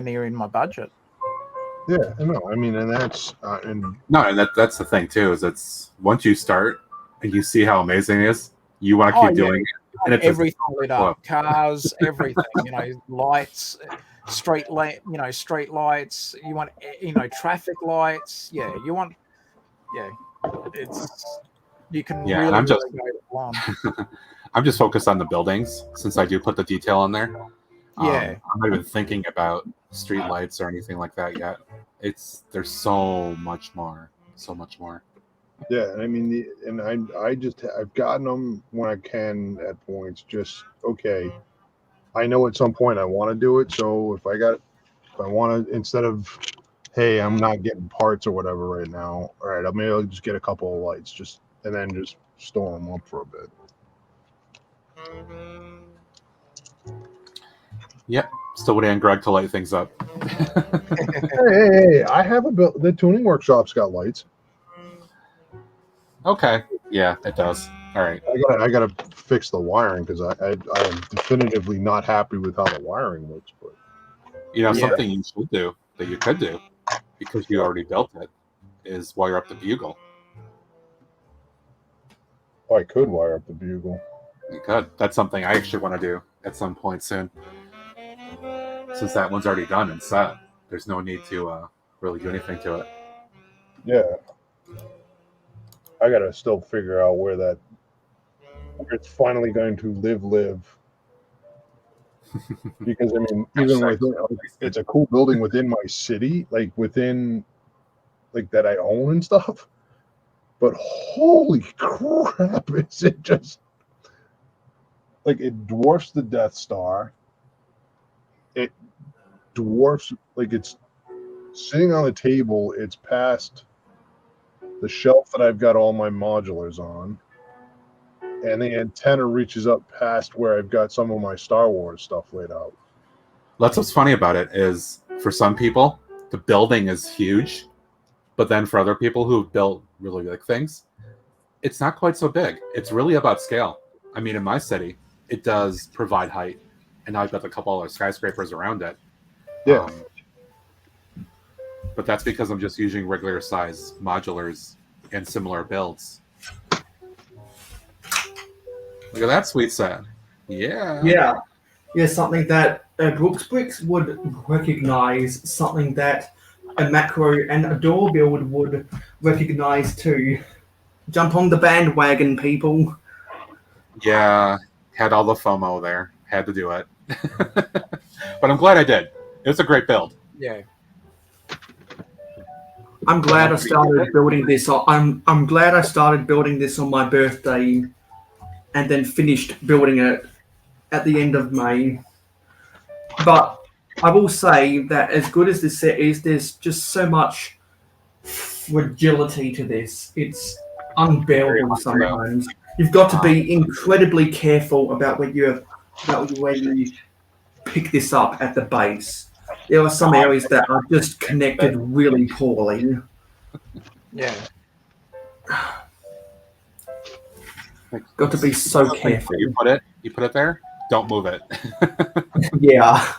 near in my budget.
Yeah, no, I mean, and that's
and that's the thing too. Is it's once you start, and you see how amazing it is, you want to keep doing it. And it's
everything lit up, cars, everything. Lights, street light. Street lights. You want traffic lights. Yeah, you want. Yeah, you can
yeah,
really,
and I'm just
really go on.
I'm just focused on the buildings since I do put the detail in there.
Yeah.
I'm not even thinking about street lights or anything like that yet. There's so much more.
Yeah, I mean, I've gotten them when I can at points. Just okay. I know at some point I want to do it. So if I want to, instead of, hey, I'm not getting parts or whatever right now. All right, I'll just get a couple of lights, and then just store them up for a bit.
Yep. Still waiting on Greg to light things up.
Hey, I have the tuning workshop's got lights.
Okay. Yeah, it does. All right.
I gotta fix the wiring because I am definitively not happy with how the wiring looks. But
something you should do that you could do because you already built it is wire up the bugle.
Oh, I could wire up the bugle.
You could. That's something I actually want to do at some point soon. Since that one's already done and set, there's no need to really do anything to it.
Yeah. I gotta still figure out where it's finally going to live. Because I mean, even within, it's a cool building within my city, like within, like that I own and stuff. But holy crap, is it just like it dwarfs the Death Star? It dwarfs, like it's sitting on the table. It's past the shelf that I've got all my modulars on, and the antenna reaches up past where I've got some of my Star Wars stuff laid out.
That's what's funny about it is for some people, the building is huge, but then for other people who've built really big things, it's not quite so big. It's really about scale. I mean, in my city, it does provide height, and now I've got a couple other skyscrapers around it.
Yeah.
But that's because I'm just using regular size modulars and similar builds. Look at that sweet set. Yeah.
Yeah, something that Brooks would recognize, something that a macro and a door build would recognize too. Jump on the bandwagon, people.
Yeah, had all the FOMO there. Had to do it. But I'm glad I did. It was a great build.
Yeah.
I'm glad I started building this. I'm glad I started building this on my birthday, and then finished building it at the end of May. But I will say that as good as this set is, there's just so much fragility to this. It's unbearable sometimes. You've got to be incredibly careful about where you pick this up at the base. There are some areas that are just connected really poorly.
Yeah.
Got to be so careful.
You put it there. Don't move it.
Yeah.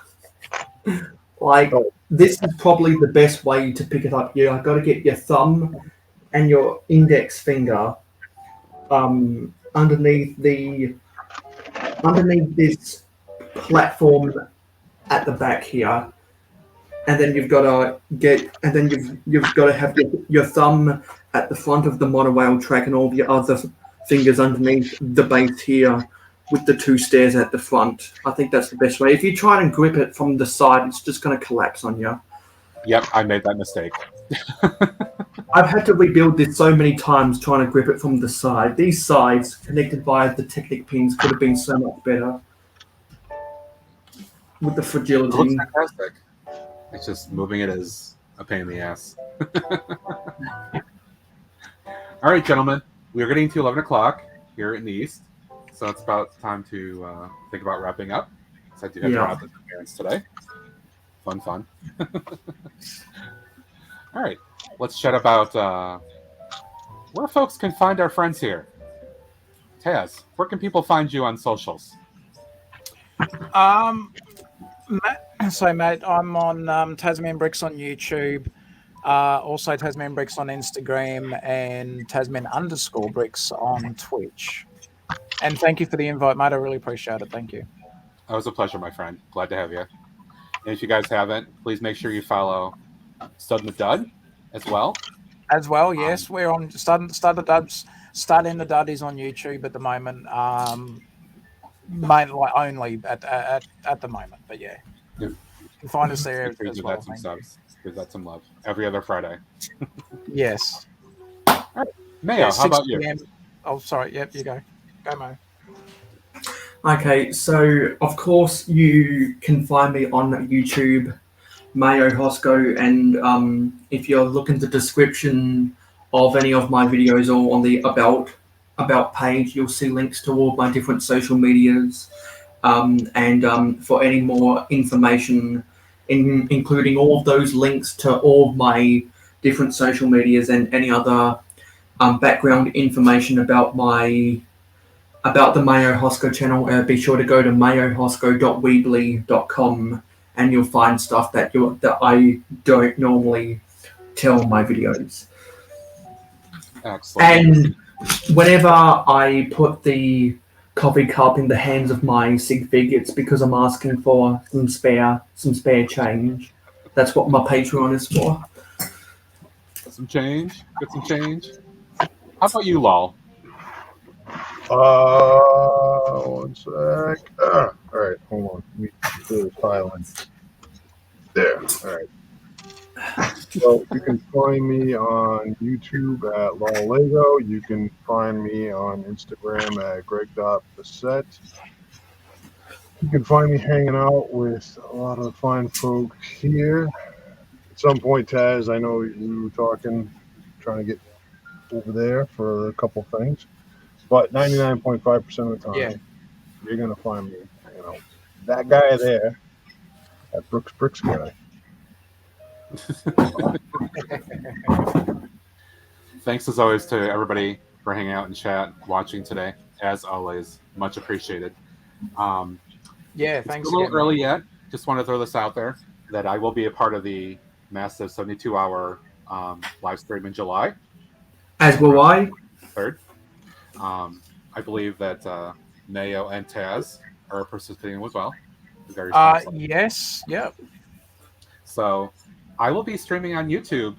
Like, this is probably the best way to pick it up. I've got to get your thumb and your index finger underneath this platform at the back here, and then you've got to have your thumb at the front of the monorail track and all your other fingers underneath the base here with the two stairs at the front. I think that's the best way. If you try and grip it from the side, it's just going to collapse on you.
Yep, I made that mistake.
I've had to rebuild this so many times trying to grip it from the side. These sides, connected by the Technic pins, could have been so much better with the fragility.
It looks fantastic. It's just moving it is a pain in the ass. All right, gentlemen. We are getting to 11 o'clock here in the East. So it's about time to think about wrapping up. So I do have to wrap this appearance today. Fun. All right. Let's chat about where folks can find our friends here. Taz, where can people find you on socials?
Matt, I'm on Tasman Bricks on YouTube. Also, Tasman Bricks on Instagram and Tasman_Bricks on Twitch. And thank you for the invite, mate. I really appreciate it. Thank you.
It was a pleasure, my friend. Glad to have you. And if you guys haven't, please make sure you follow Stud and the Dud as well.
As well, yes, we're on Stud the Duds. Stud in the Dud is on YouTube at the moment. Mainly only at the moment, but yeah, you can find us there
Make sure you
as
give
well.
that some subs. Give that some love. Every other Friday.
Yes.
Mayo,
Yeah,
how about you?
6 PM. Oh, sorry. Yep, you go. Go, Mo.
Okay, so of course you can find me on YouTube, Mayo Hosco, and if you look in the description of any of my videos or on the about page, you'll see links to all my different social medias, and for any more information, including all of those links to all of my different social medias and any other background information about the Mayo Hosco channel, be sure to go to mayohosco.weebly.com and you'll find stuff that I don't normally tell in my videos.
Excellent.
And whenever I put the coffee cup in the hands of my sig fig, it's because I'm asking for some spare change. That's what my Patreon is for.
Some change. Get some change. How about you, Lol?
One sec. All right, hold on. Let me clear this file in. There. All right. So you can find me on YouTube at Lol Lego. You can find me on Instagram at Greg.Bassett. You can find me hanging out with a lot of fine folk here. At some point, Taz, I know you were trying to get over there for a couple things, but 99.5% of the time,
Yeah.
you're gonna find me, that guy there, that Brooks guy.
Thanks as always to everybody for hanging out and chat, watching today. As always, much appreciated.
Yeah,
It's
thanks
a little
again,
early
mate.
yet. Just want to throw this out there that I will be a part of the massive 72-hour live stream in July.
As will I.
3rd. I believe that Mayo and Taz are participating as well.
Yes. Yep.
So I will be streaming on YouTube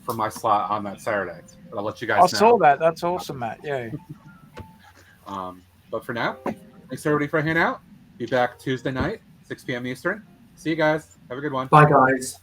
for my slot on that Saturday. But I'll let you guys
I
know.
saw that. That's awesome, Matt. Yeah.
But for now, thanks everybody for hanging out. Be back Tuesday night, 6 p.m. Eastern. See you guys. Have a good one.
Bye, guys.